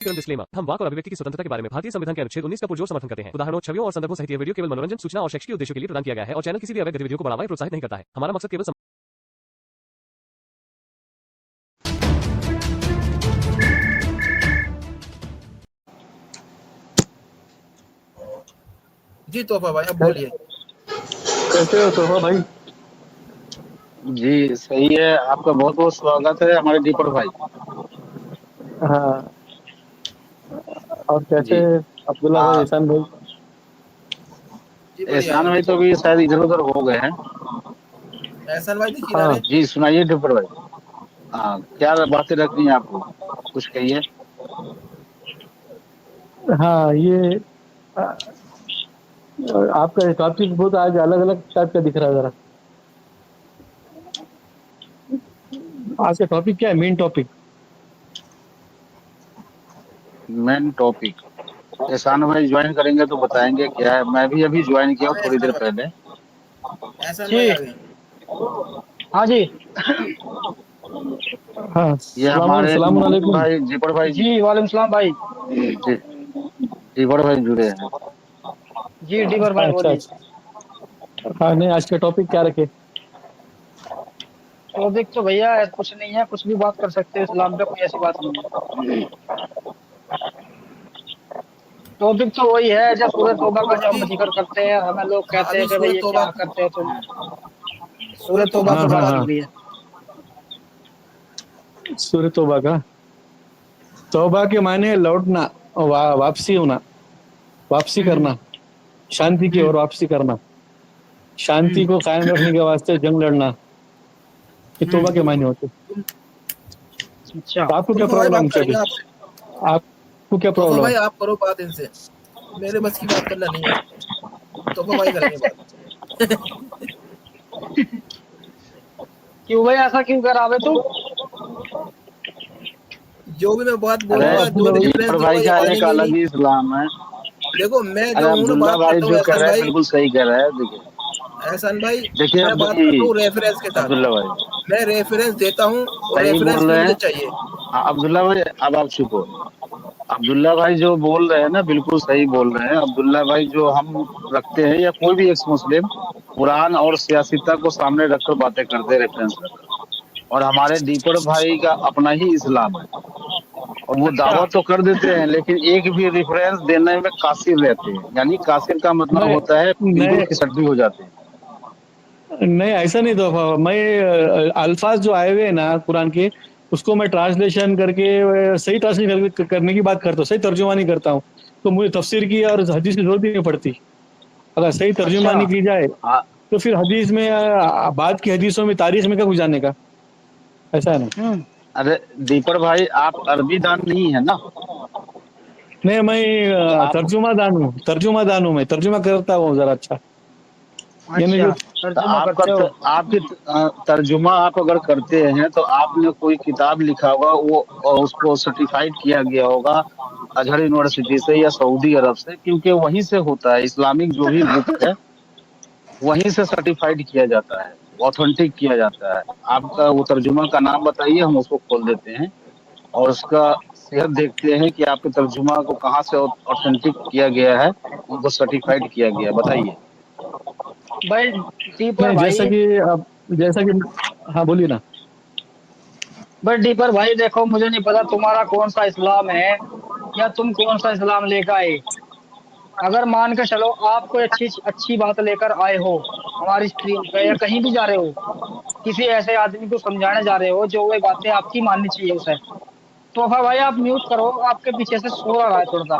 Disclaimer. हम वाक और अभिव्यक्ति की स्वतंत्रता के बारे में भारतीय संविधान के अनुच्छेद 19 का पुरजोर समर्थन करते हैं। उदाहरणों, छवियों और संदर्भों सहित यह वीडियो केवल मनोरंजन, सूचना और शैक्षिक उद्देश्यों के लिए प्रदान किया गया है और चैनल किसी भी अवैध गतिविधियों को बढ़ावा या प्रोत्साहित नहीं करता है। हमारा मकसद केवल जी तोहफा भाई, अब बोलिए। कैसे हो तोहफा भाई? जी सही है। आपका बहुत बहुत स्वागत है हमारे दीपक भाई। हाँ, और कैसे जी अब्दुल्ला भाई, एहसान भाई? जी बढ़िया एहसान है। भाई तो अभी शायद इधर उधर हो गए हैं। एहसान भाई दिख ही ना हाँ रहे। जी सुनाइए दीपक भाई। हाँ, क्या बातें रखनी है आपको, कुछ कहिए। हाँ, ये आ, आपका टॉपिक बहुत आज अलग अलग टाइप का दिख रहा है जरा। आज का टॉपिक क्या है, मेन टॉपिक? मेन टॉपिक एहसान भाई ज्वाइन करेंगे तो बताएंगे क्या है। मैं भी अभी ज्वाइन किया हूँ हाँ थोड़ी देर एहसान भाई, पहले। एहसान भाई जी। आ गए। हाँ जी। हाँ, ये सलाम हमारे सलाम मोहन अलैकुम। भाई दीपक भाई जी। जी वालेकुम सलाम भाई। जी दीपक भाई जुड़े हैं। जी डीबर भाई अच्छा बोलिए। अच्छा। हाँ, नहीं, आज का टॉपिक क्या रखे? टॉपिक तो भैया कुछ नहीं है, कुछ भी बात कर सकते हैं इस्लाम पे, कोई ऐसी बात नहीं है। टॉपिक तो वही है जब सूरह तौबा का तो जो हम अभी, जिक्र करते हैं, हमें लोग हाँ कहते अभी हैं कि भाई ये क्या करते हो तुम। सूरह सूरह तौबा तौबा की हाँ पे हाँ बात बात। हो हाँ, रही है। सूरह तौबा का। तौबा के मायने लौटना, वापसी होना, वापसी हम्म करना, शांति की हम्म ओर वापसी करना, शांति हम्म को कायम रखने के वास्ते जंग लड़ना, ये तौबा के मायने होते। तुम अच्छा। तो आपको क्या तोहफा भाई प्रॉब्लम बात है करेंगे अभी? आपसे। आपको क्या तोहफा प्रॉब्लम भाई है? आप करो बात इनसे, मेरे बस की बात करना नहीं है। तोहफा भाई करेंगे बात। क्यों भाई, ऐसा क्यों कर आवे तू? जो भी मैं बात अरे बोलूंगा, जो अब्दुल्ला भी भाई, रेफरेंस दीपक दूंगा भाई ये का एक मानेंगे ही नहीं। अलग ही इस्लाम है। देखो मैं अरे जो हूँ ना, अब्दुल्ला बात भाई करता हूँ जो कह एहसान रहे हैं भाई। बिल्कुल सही कह रहे हैं। देखिए एहसान भाई, देखिए मैं बात करता हूँ रेफरेंस के साथ। अब्दुल्ला भाई मैं रेफरेंस देता हूँ और सही रेफरेंस बोल भी रहे मुझे हैं। चाहिए। हाँ, अब्दुल्ला भाई अब आप चुप हो। अब्दुल्ला भाई जो बोल रहे हैं ना बिल्कुल सही बोल रहे हैं। अब्दुल्ला भाई जो हम रखते हैं या कोई भी एक्स मुस्लिम कुरान और सियासत को सामने रखकर बातें करते हैं, रेफरेंस रखकर। और हमारे दीपक भाई का अपना ही इस्लाम है और वो अच्छा। दावा तो कर देते हैं लेकिन एक भी रेफरेंस देने में कासिर रहते हैं। यानी कासिर का मतलब मैं होता है बिल्कुल मैं खिसट भी हो जाते हैं। नहीं, ऐसा नहीं। तो मैं अल्फाज जो आए हुए हैं ना कुरान के, उसको मैं ट्रांसलेशन करके सही ट्रांसलेशन करने की बात करता हूँ, सही तर्जुमा नहीं करता हूँ। तो मुझे तफसीर की और हदीस की जरूरत ही नहीं पड़ती। अगर सही अच्छा। तर्जुमानी की जाए हाँ तो फिर हदीस में बाद की हदीसों में तारीख में क्या कुछ जानने का? ऐसा है ना? हम्म अरे दीपक भाई आप अरबी दान नहीं है ना। नहीं, मैं तो आप तर्जुमा दान हूँ, मैं तर्जुमा करता हूँ जरा। अच्छा, यानी अच्छा, जो तो तर्जुमा करते हो। आपकी तर्जुमा आप अगर करते हैं तो आपने कोई किताब लिखा होगा वो और उसको सर्टिफाइड किया गया होगा अजहर यूनिवर्सिटी से या सऊदी अरब से, क्योंकि वहीं से होता है। इस्लामिक जो भी बुक है वहीं से सर्टिफाइड किया जाता है, ऑथेंटिक किया जाता है। आपका वो तर्जुमा का नाम बताइए, हम उसको खोल देते हैं और उसका सेहत देखते हैं कि आपके तर्जुमा को कहाँ से ऑथेंटिक किया गया है, उनको सर्टिफाइड किया गया है। बताइए। भाई दीपर नहीं, जैसा भाई, कि अब, जैसा कि, हाँ बोलिए ना। बट दीपर भाई देखो, मुझे नहीं पता तुम्हारा कौन सा इस्लाम है या तुम कौन सा इस्लाम लेकर आए। अगर मान के चलो आप कोई अच्छी अच्छी बात लेकर आए हो हमारी स्ट्रीम पे, या कहीं भी जा रहे हो, किसी ऐसे आदमी को समझाने जा रहे हो जो वो बातें आपकी माननी चाहिए उसे, तो फिर भाई आप म्यूट करो, आपके पीछे से शोर आ रहा है थोड़ा सा।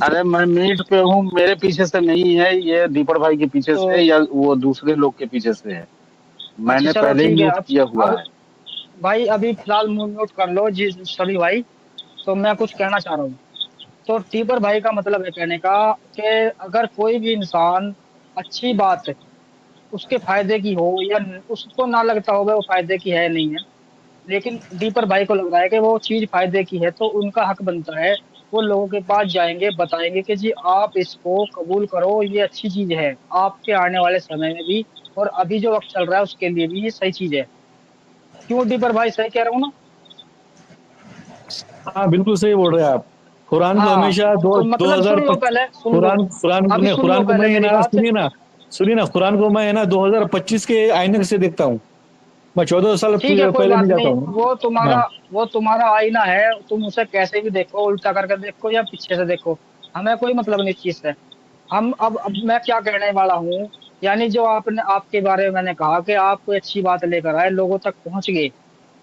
अरे मैं मीट पे हूँ, मेरे पीछे से नहीं है, ये दीपक भाई के पीछे तो से या वो दूसरे लोग के पीछे से है। अच्छा मैंने चलो पहले ही ठीक है। म्यूट किया हुआ अब है। भाई अभी फिलहाल म्यूट कर लो जी सभी भाई। तो मैं कुछ कहना चाह रहा हूँ। तो टीपर भाई का मतलब है कहने का कि अगर कोई भी इंसान अच्छी बात उसके फायदे की हो या उसको ना लगता हो वो फायदे की है नहीं है, लेकिन दीपर भाई को लग रहा है कि वो चीज फायदे की है, तो उनका हक बनता है वो लोगों के पास जाएंगे, बताएंगे कि जी आप इसको कबूल करो, ये अच्छी चीज है आपके आने वाले समय में भी, और अभी जो वक्त चल रहा है उसके लिए भी ये सही चीज है। क्यों दीपर भाई, सही कह रहा हूँ ना? हाँ बिल्कुल सही बोल रहे हैं आप। कुरान को हाँ, हमेशा तो मतलब सुन लो, 2025 पहले सुन लो, कुरान कुरान अभी ने सुन लो कुरान को पहले मैं है मेरी ना, बात। सुनिए ना, कुरान को मैं है ना 2025 के आईने से देखता हूँ। मैं 14 साल ठीक है, कोई पहले नहीं बात जाता नहीं, हूँ। हाँ वो तुम्हारा आईना है, तुम उसे कैसे भी देखो, उल्टा करके देखो या पीछे से देखो, हमें कोई मतलब नहीं इस चीज से। हम अब मैं क्या कहने वाला हूँ, यानी जो आपने आपके बारे में मैंने कहा कि आप कोई अच्छी बात लेकर आए, लोगों तक पहुंच गए,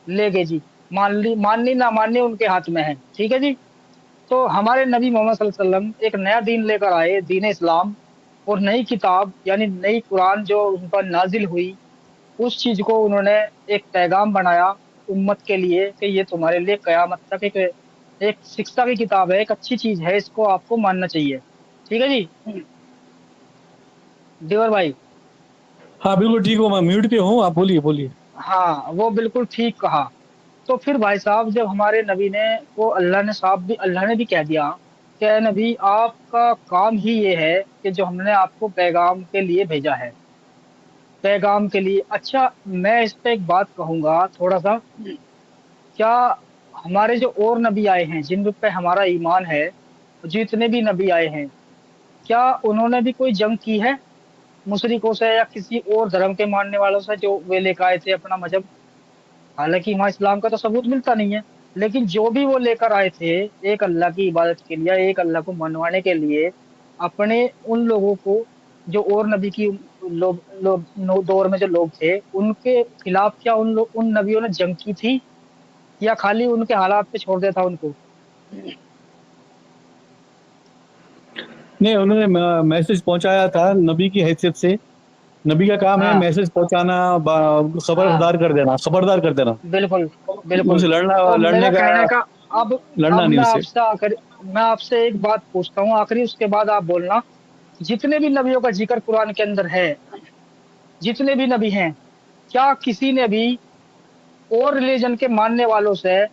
ले गए जी, माननी ना माननी उनके हाथ में है, ठीक है जी। तो हमारे नबी मोहम्मद सल्लल्लाहु अलैहि वसल्लम एक नया दीन लेकर आए, दीन इस्लाम, और नई किताब यानी नई कुरान जो उन पर नाजिल हुई, उस चीज को उन्होंने एक पैगाम बनाया उम्मत के लिए कि ये तुम्हारे लिए कयामत तक एक एक शिक्षा की किताब है, एक अच्छी चीज है, इसको आपको मानना चाहिए, ठीक है जी। देवर भाई, हाँ बिल्कुल ठीक हूँ, मैं म्यूट पे हूँ, आप बोलिए बोलिए। हाँ वो बिल्कुल ठीक कहा। तो फिर भाई साहब, जब हमारे नबी ने को अल्लाह ने भी कह दिया कि "ऐ नबी, आपका काम ही ये है कि जो हमने आपको पैगाम के लिए भेजा है, पैगाम के लिए"। अच्छा, मैं इस पे एक बात कहूंगा थोड़ा सा, क्या हमारे जो और नबी आए हैं जिन पे हमारा ईमान है, जितने भी नबी आए हैं, क्या उन्होंने भी कोई जंग की है मुशरिकों से या किसी और धर्म के मानने वालों से जो वे लेकर आए थे अपना मजहब? हालांकि वहाँ इस्लाम का तो सबूत मिलता नहीं है, लेकिन जो भी वो लेकर आए थे एक अल्लाह की इबादत के लिए, एक अल्लाह को मनवाने के लिए, अपने उन लोगों को, जो और नबी की दौर में जो लोग थे उनके खिलाफ, क्या उन नबियों ने जंग की थी या खाली उनके हालात पे छोड़ दिया था उनको? नहीं, उन्होंने मैसेज पहुंचाया था नबी की हैसियत से। नबी का काम है हाँ, मैसेज पहुंचाना, हाँ, खबरदार कर देना, बिल्कुल, बिल्कुल। उनसे तो लड़ने मेरा का, कहने का, अब लड़ना नहीं उससे। मैं आपसे एक बात पूछता हूँ आखिरी, उसके बाद आप बोलना। जितने भी नबियों का जिक्र कुरान के अंदर है, जितने भी नबी हैं, क्या किसी ने भी और रिलीजन के मानने वालों से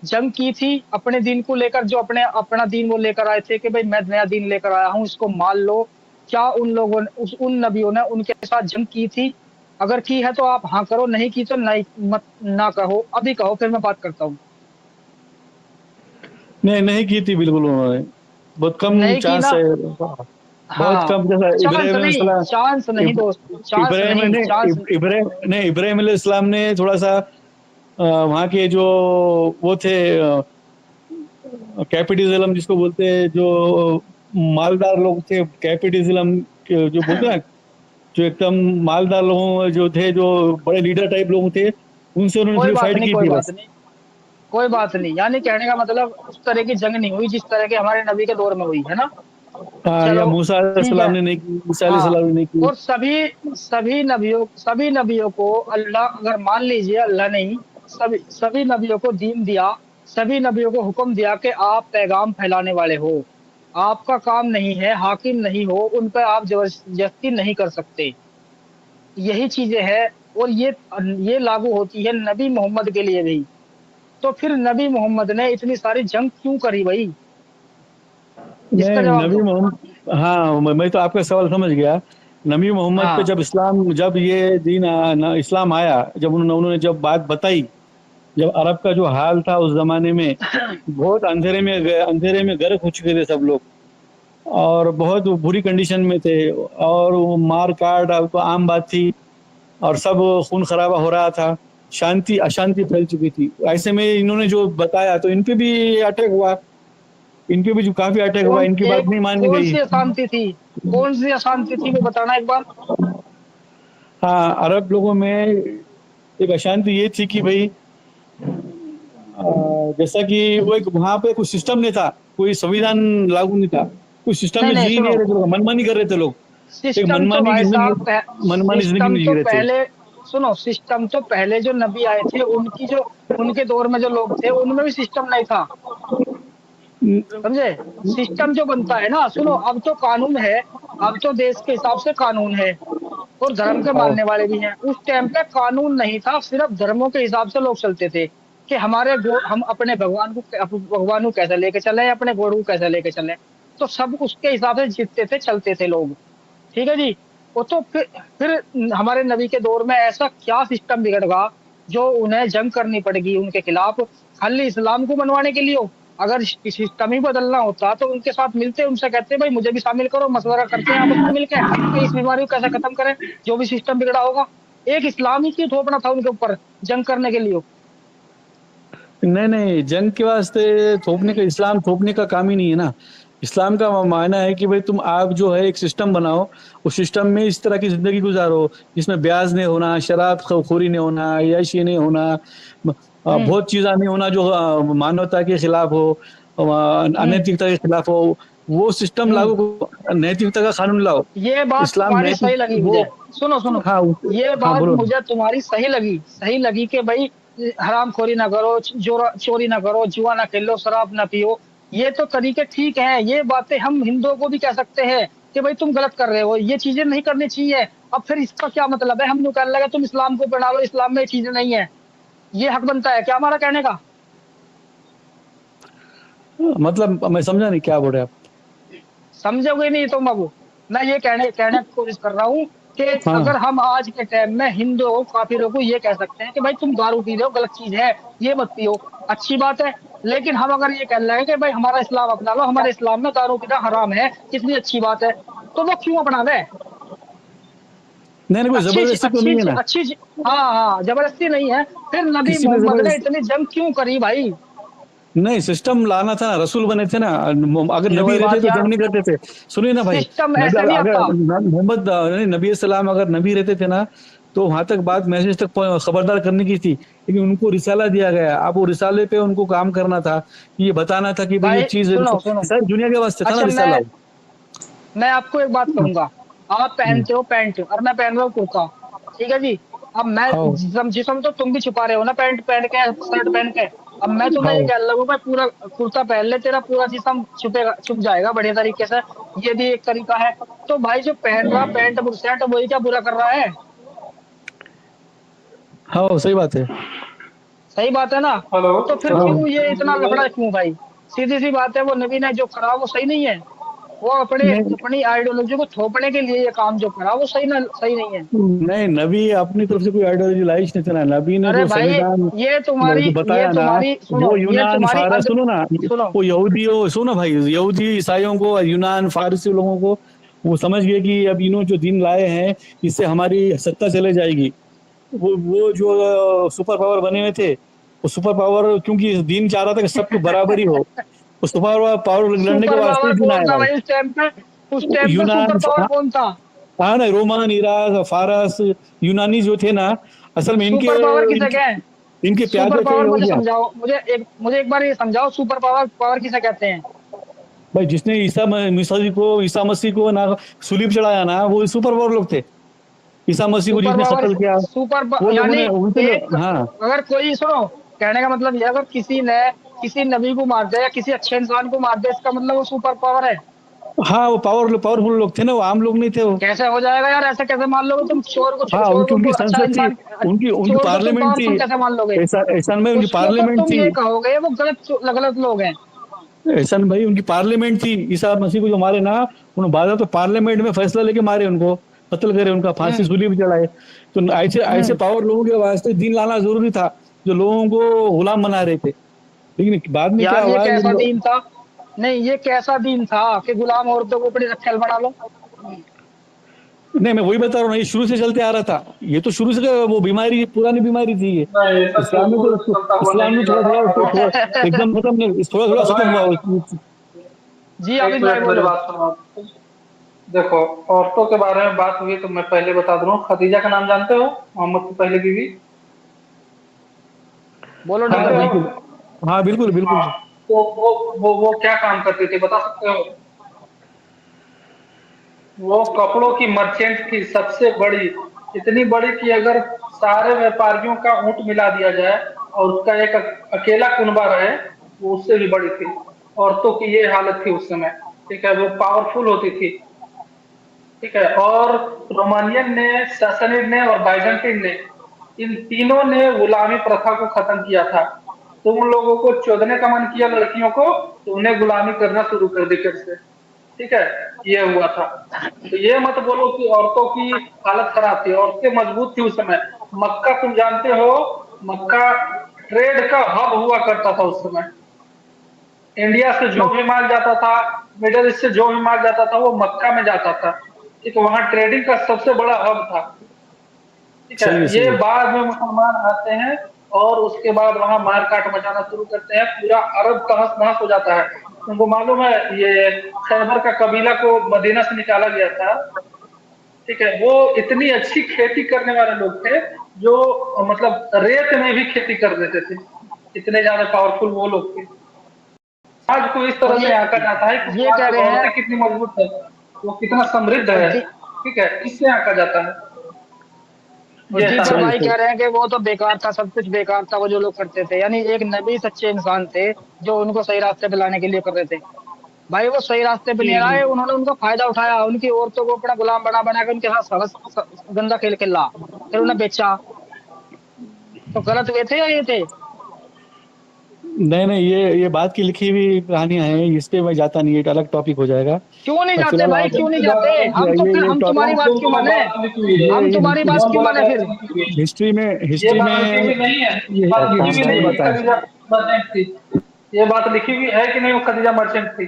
जंग की थी अपने दीन को लेकर, जो अपने अपना दीन वो लेकर आए थे कि भाई मैं नया दीन लेकर आया हूँ, इसको मान लो? क्या उन लोगों ने उन नबियों ने उनके साथ जंग की थी? अगर की है तो आप हाँ करो, नहीं की तो नहीं, मत ना कहो, अभी कहो फिर मैं बात करता हूँ। नहीं नहीं की थी बिल्कुल उन्होंने, बहुत कम नहीं की चांस ना? है। बहुत हाँ, कम, जैसा चांस नहीं दोस्त, चांस इब्राहिम नहीं, ने चांस। इब्राहिम ने इब्राहिम अलैहिस्सलाम ने थोड़ा सा वहाँ के जो वो थे, कैपिटलिज्म जिसको बोलते हैं, जो मालदार लोग थे, कैपिटलिज्म जो बोलते हैं ना, जो एकदम मालदार लोगों जो थे, जो बड़े लीडर टाइप लोग थे, उनसे उन्होंने कोई थोड़ी बात फाइट नहीं, की कोई थी बात बस। नहीं, कोई बात नहीं, यानी कहने का मतलब उस तरह की जंग नहीं हुई जिस तरह के हमारे नबी के दौर में हुई है ना। हाँ, या चलो, मूसा ठीक अलैहिस्सलाम है। ने नहीं की, ईसा हाँ, अलैहिस्सलाम ने नहीं की। और सभी नबियों को अल्लाह, अगर मान लीजिए अल्लाह ने ही सभी सभी नबियों को दीन दिया, सभी नबियों को हुक्म दिया कि आप पैगाम फैलाने वाले हो, आपका काम नहीं है, हाकिम नहीं हो, उन पर आप जबरदस्ती नहीं कर सकते, यही चीजें हैं। और ये लागू होती है नबी मोहम्मद के लिए भी। तो फिर नबी मोहम्मद ने इतनी सारी जंग क्यों करी भाई? इसका नहीं, जवाब नबी दो। मोहम्मद, हाँ मैं तो आपका सवाल समझ गया। नबी मोहम्मद पे हाँ, जब ये इस्लाम आया, जब उन्होंने जब बात बताई, जब अरब का जो हाल था उस जमाने में, बहुत अंधेरे में गर्क हो चुके थे सब लोग, और बहुत बुरी कंडीशन में थे, और वो मार काट अब तो आम बात थी, और सब खून खराबा हो रहा था, शांति अशांति फैल चुकी थी। ऐसे में इन्होंने जो बताया तो इन पे भी अटैक हुआ, इनके भी जो काफी अटैक हुआ, इनकी बात नहीं मानी कौन गई। सी अशांति थी? कौन सी अशांति थी वो बताना एक बार। हाँ, अरब लोगों में एक अशांति ये थी कि भाई, जैसा कि वो एक वहां पे कोई सिस्टम नहीं था, कोई संविधान लागू नहीं था, कोई सिस्टम नहीं में नहीं, जी नहीं सुनो, रहे थे लोग, मनमानी कर रहे थे लोग। एक सिस्टम तो भाई साहब मनमानी जिंदगी सिस्टम में जी तो रहे थे। पहले, सुनो, सिस्टम तो पहले जो नबी आए थे उनके दौर में जो लोग थे उनमें भी सिस्टम नहीं था, समझे? सिस्टम जो बनता है ना, सुनो, अब तो कानून है, अब तो देश के हिसाब से कानून है, और धर्म के और मानने वाले भी हैं। उस टाइम पे कानून नहीं था, सिर्फ धर्मों के हिसाब से लोग चलते थे कि हम अपने भगवान को कैसे लेके चले, अपने गॉड को कैसे लेके चले, तो सब उसके हिसाब से जीतते थे, चलते थे लोग, ठीक है जी। वो तो फिर हमारे नबी के दौर में ऐसा क्या सिस्टम बिगड़ गया जो उन्हें जंग करनी पड़ेगी उनके खिलाफ, खाली इस्लाम को मनवाने के लिए हो। अगर सिस्टम ही बदलना होता तो उनके साथ मिलते, उनसे कहते भाई मुझे भी शामिल करो, मशवरा करते हैं आपस में मिलकर कि इस बीमारी को कैसे खत्म करें, जो भी सिस्टम बिगड़ा होगा। एक इस्लाम ही क्यों थोपना था उनके ऊपर जंग करने के लिए? नहीं नहीं, जंग के वास्ते थोपने का, इस्लाम थोपने का काम ही नहीं है ना। इस्लाम का मायना है कि भाई तुम आप जो है एक सिस्टम बनाओ, उस सिस्टम में इस तरह की जिंदगी गुजारो जिसमें ब्याज नहीं होना, शराब खोरी नहीं होना, याशी नहीं होना, बहुत चीज़ा नहीं होना जो मानवता के खिलाफ हो, अनैतिकता के खिलाफ हो। वो सिस्टम लागू करो, नैतिकता का कानून लाओ। ये बात इस्लाम तुम्हारी नैतिक सही लगी वो, मुझे। सुनो सुनो, हाँ ये हाँ बात बोलो। मुझे तुम्हारी सही लगी कि भाई हरामखोरी ना करो, चोरी ना करो, जुआ ना खेलो, शराब ना पियो। ये तो तरीके ठीक हैं, ये बातें हम हिंदुओं को भी कह सकते हैं कि भाई तुम गलत कर रहे हो, ये चीजें नहीं करनी चाहिए। अब फिर इसका क्या मतलब है? हम लोग कहने लगे तुम इस्लाम को अपना लो, इस्लाम में ये चीजें नहीं है। ये हक बनता है क्या हमारा कहने का? मतलब मैं समझा नहीं, क्या बोल रहे आप? समझोगे नहीं तुम अब। मैं ये कहने कहने की कोशिश कर रहा हूँ कि हाँ अगर हम आज के टाइम में हिंदुओं काफिरों को ये कह सकते हैं कि भाई तुम दारू पी रहे हो, गलत चीज है, ये मत पियो, अच्छी बात है। लेकिन हम अगर ये कहने लगे कि भाई हमारा इस्लाम अपना लो, हमारे इस्लाम में दारू पीना हराम है, कितनी अच्छी बात है, तो वो क्यों अपना दे? नहीं नहीं, कोई जबरदस्ती तो नहीं है ना। अच्छी हाँ हाँ, जबरदस्ती नहीं है। फिर नबी किसी पे मोहम्मद ने जबरदस्ती इतनी जंग क्यों करी भाई? नहीं, सिस्टम लाना था ना, रसूल बने थे ना। अगर ये नबी वही रहते बात तो यार, जंग नहीं करते थे। सुनिए ना भाई, सिस्टम नबी ऐसे नहीं अगर आता। मोहम्मद नहीं, नबी सलाम अगर नबी रहते थे ना, तो वहां तक बात मैसेज तक खबरदार करने की थी। लेकिन उनको रिसाला दिया गया, अब वो रिसाले पे उनको काम करना था, ये बताना था कि भाई ये भाई चीज सुनो सुनो, सर दुनिया के वास्ते था ना अच्छा रिसाला। मैं आपको एक बात कहूंगा। आप पहनते हो पैंट और मैं पहन रहा हूँ कुर्ता, ठीक है जी। अब मैं हाँ जिसम तो तुम भी छुपा रहे हो ना पैंट पहन के, शर्ट पहन के। अब मैं तुम्हें ये हाँ कह लगू भाई पूरा कुर्ता पहन ले, तेरा पूरा जिसम छुपेगा, छुप जाएगा बढ़िया तरीके से। ये भी एक तरीका है। तो भाई जो पहन रहा पैंट शर्ट, वही क्या बुरा कर रहा है? हाँ, सही बात है। सही बात है ना? हेलो। तो फिर हाँ क्यों ये इतना मंजूर भाई। लफड़ा क्यों भाई? सीधी सी बात है, वो नबी ने जो करा वो सही नहीं है। वो अपने नहीं अपनी आइडियोलॉजी को थोपने के लिए ये काम जो करा वो सही नहीं है। नहीं, नबी अपनी तरफ से कोई आइडियोलॉजी लाइश नहीं था ना। नबी ने अरे जो भाई, संविधान जो ये बताया ना, तुम्हारी सुनो, वो ये यूनान तुम्हारी फारस, सुनो ना, सुनो। वो यहूदी हो, सुनो भाई, यहूदी ईसाइयों को, यूनान फारसी लोगों को वो समझ गए कि अब इन्होंने जो दिन लाए हैं इससे हमारी सत्ता चले जाएगी। वो जो सुपर पावर बने हुए थे, वो सुपर पावर क्योंकि दिन चाह रहा था कि सबको बराबरी हो, वो सुपर पावर लड़ने के सुपर वास्ते पावर ही दिन कौन आया था भाई। भाई उस टाइम पे? उस टाइम पे सुपर यूनान, पावर कौन था? हाँ ना, रोमान, इराक, फारस, यूनानी जो थे ना, असल में इनके सुपर पावर किसे इनके, कहें? इनके सुपर प्यादे थे पावर मुझे यहूदिया। समझाओ, मुझे एक बार ये समझाओ, सुपर पावर किसे कहते हैं? भाई जिसने ईसा मसीह को ना सुलीब चढ़ाया ना, वो सुपर पावर लोग थे। ईसा मसीह को सुपर जिसने पावर कत्ल किया, वो लोगों यानी ने उनके एक, लोग, हाँ अगर कोई सुनो, कहने का मतलब ये, अगर किसी ने किसी नबी को मार दिया या किसी अच्छे इंसान को मार दिया, इसका मतलब वो सुपर पावर है? हाँ, वो पावरफुल लोग थे ना, वो आम लोग नहीं थे वो। कैसे हो जाएगा यार? ऐसे कैसे मान लोगे तुम? हाँ, चोर उनकी को उनकी अच्छा संसद थी, इंसान, उनकी उनकी चोर को तुम पार्लियामेंट थी। पावरफुल कैसे मान लोगे? ऐसा में उनकी उसको तो पार्लियामेंट तुम थी। ये कहोगे वो गलत लोग हैं। एहसान भाई, उनकी पार्लियामेंट थी। ईसा मसीह को जो मारे ना, उन्होंने बाद में तो पार्लियामेंट में फैसला लेके मारे उनको, कत्ल करे, उनका फांसी हम्म सूली पे चढ़ाए। तो ऐसे ऐसे हम्म पावर लोगों के वास्ते दिन लाना जरूरी था, जो लोगों को गुलाम बना रहे थे। लेकिन बाद में क्या यार ये हुआ, कैसा दीन था? नहीं, ये कैसा दीन था कि गुलाम औरतों को अपनी रखेल बना लो? नहीं, मैं वही बता रहा हूँ ना, ये शुरू से चलते आ रहा था। ये तो शुरू से वो बीमारी, पुरानी बीमारी थी ये। नहीं, ऐसा इस्लाम में शुरू से तो, चलता हुआ इस्लाम नहीं में रहा थोड़ा थोड़ा और एकदम खत्म नहीं, थोड़ा थोड़ा खत्म हुआ भाई, जी एक आबिद भाई मिनट मेरी बोलो। बात सुनो। देखो, औरतों के बारे में बात हुई तो मैं पहले बता दूं, खदीजा का नाम जानते हो? मोहम्मद की पहली बीवी। बोलो हाँ जानते डॉक्टर हो? जी। बिल्कुल, हाँ बिल्कुल हाँ। बिल्कुल। तो वो क्या काम करती थी बता सकते हो? वो कपड़ों की मर्चेंट थी, सबसे बड़ी। इतनी बड़ी कि अगर सारे व्यापारियों का ऊंट मिला दिया जाए और उसका एक अकेला कुनबा रहे, वो उससे भी बड़ी थी। औरतों की ये हालत थी उस समय। ठीक है, वो पावरफुल होती थी। ठीक है। और रोमानियन ने, सैसनिड ने और बाइजेंटीन ने, इन तीनों ने गुलामी प्रथा को खत्म किया था। तुम लोगों को चोदने का मन किया लड़कियों को, तो उन्हें गुलामी करना शुरू कर दी फिर से। ठीक है, ये हुआ था। तो ये मत बोलो कि औरतों की हालत खराब थी, औरतें मजबूत थी उस समय। मक्का तुम जानते हो, मक्का ट्रेड का हब हुआ करता था उस समय। इंडिया से जो भी माल जाता था, मिडल ईस्ट से जो भी माल जाता था, वो मक्का में जाता था। ठीक है, वहाँ ट्रेडिंग का सबसे बड़ा हब था। ठीक सही है है, सही ये है। बाद में मुसलमान आते हैं और उसके बाद वहाँ मार काट मचाना शुरू करते हैं, पूरा अरब तहस नहस हो जाता है। तुमको मालूम है ये खैबर का कबीला को मदीना से निकाला गया था। ठीक है, वो इतनी अच्छी खेती करने वाले लोग थे जो मतलब रेत में भी खेती कर देते थे, इतने ज्यादा पावरफुल वो लोग थे। आज को इस और तरह से आंका जाता है कि ये आज कह की रहे औरतें हैं कितनी मजबूत है, वो कितना समृद्ध और है। ठीक है, इससे आंका जाता है। और ये दीपर ऐसा सही है। है भाई सही। कह रहे हैं कि वो तो बेकार था, सब कुछ बेकार था वो जो लोग करते थे, यानी एक नबी सच्चे इंसान थे जो उनको सही रास्ते पे लाने के लिए कर रहे थे। भाई वो सही रास्ते पे नहीं जी आए, उन्होंने उनका फायदा उठाया, उनकी औरतों को अपना गुलाम बना के उनके साथ गंदा खेल खेला, फिर उन्हें बेचा। तो गलत वे थे या ये थे? नहीं नहीं, ये बात की लिखी हुई कहानियां हैं, इस पे मैं जाता नहीं, एक अलग टॉपिक हो जाएगा। क्यों नहीं अब जाते फिलहाल भाई, आप क्यों नहीं ये जाते? बात हम तो फिर ये हम टॉपिक तुम्हारी बात क्यों माने? बात लिखी हुई है, हम ये तुम्हारी बात कौन क्यों बोला माने बात फिर? लिखी हुई है? हिस्ट्री में ये हिस्ट्री बात लिखी में हुई नहीं है, ये बात लिखी हुई हिस्ट्री नहीं की है बात कि है। खदीजा मर्चेंट थी। ये बात लिखी हुई है कि नहीं वो खदीजा मर्चेंट थी?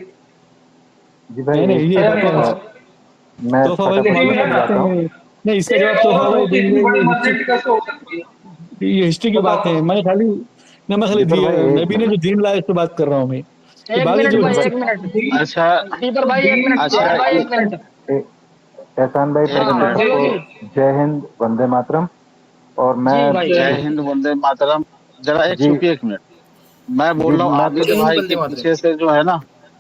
जी भाई नहीं नहीं, एक ये है या नहीं बातें बताओ? मैं तोहफा भाई को फटाफट लिखी से हुई मालूम है है निकल ना? बातें जाता हूँ। हैं। नहीं, इसका जवाब एक तोहफा औरत भाई होती देंगे। इतनी बड़ी मर्चेंट कैसे हो सकती है? ये हिस्ट्री की बात बताओ। है, मैं खाली दीपक भाई एक नबी ने जो मिनट। दीन लाया इस पे बात कर रहा हूँ मैं, कि एक बाकी मिनट जो दीपक भाई, भाई एक मिनट। दीन अच्छा दीपर तो भाई एक दीन मिनट, अच्छा दीपर भाई आज एक मिनट। एहसान भाई एक पहले तो हाँ मिनट। बोलो सबको जी। जय हिंद वंदे मातरम। और मैं जी भाई। जय हिंद वंदे मातरम। जरा एक जी चुपिए, एक मिनट। मैं जी बोल रहा हूँ मैं तो आबिद भाई के पीछे से जो है ना,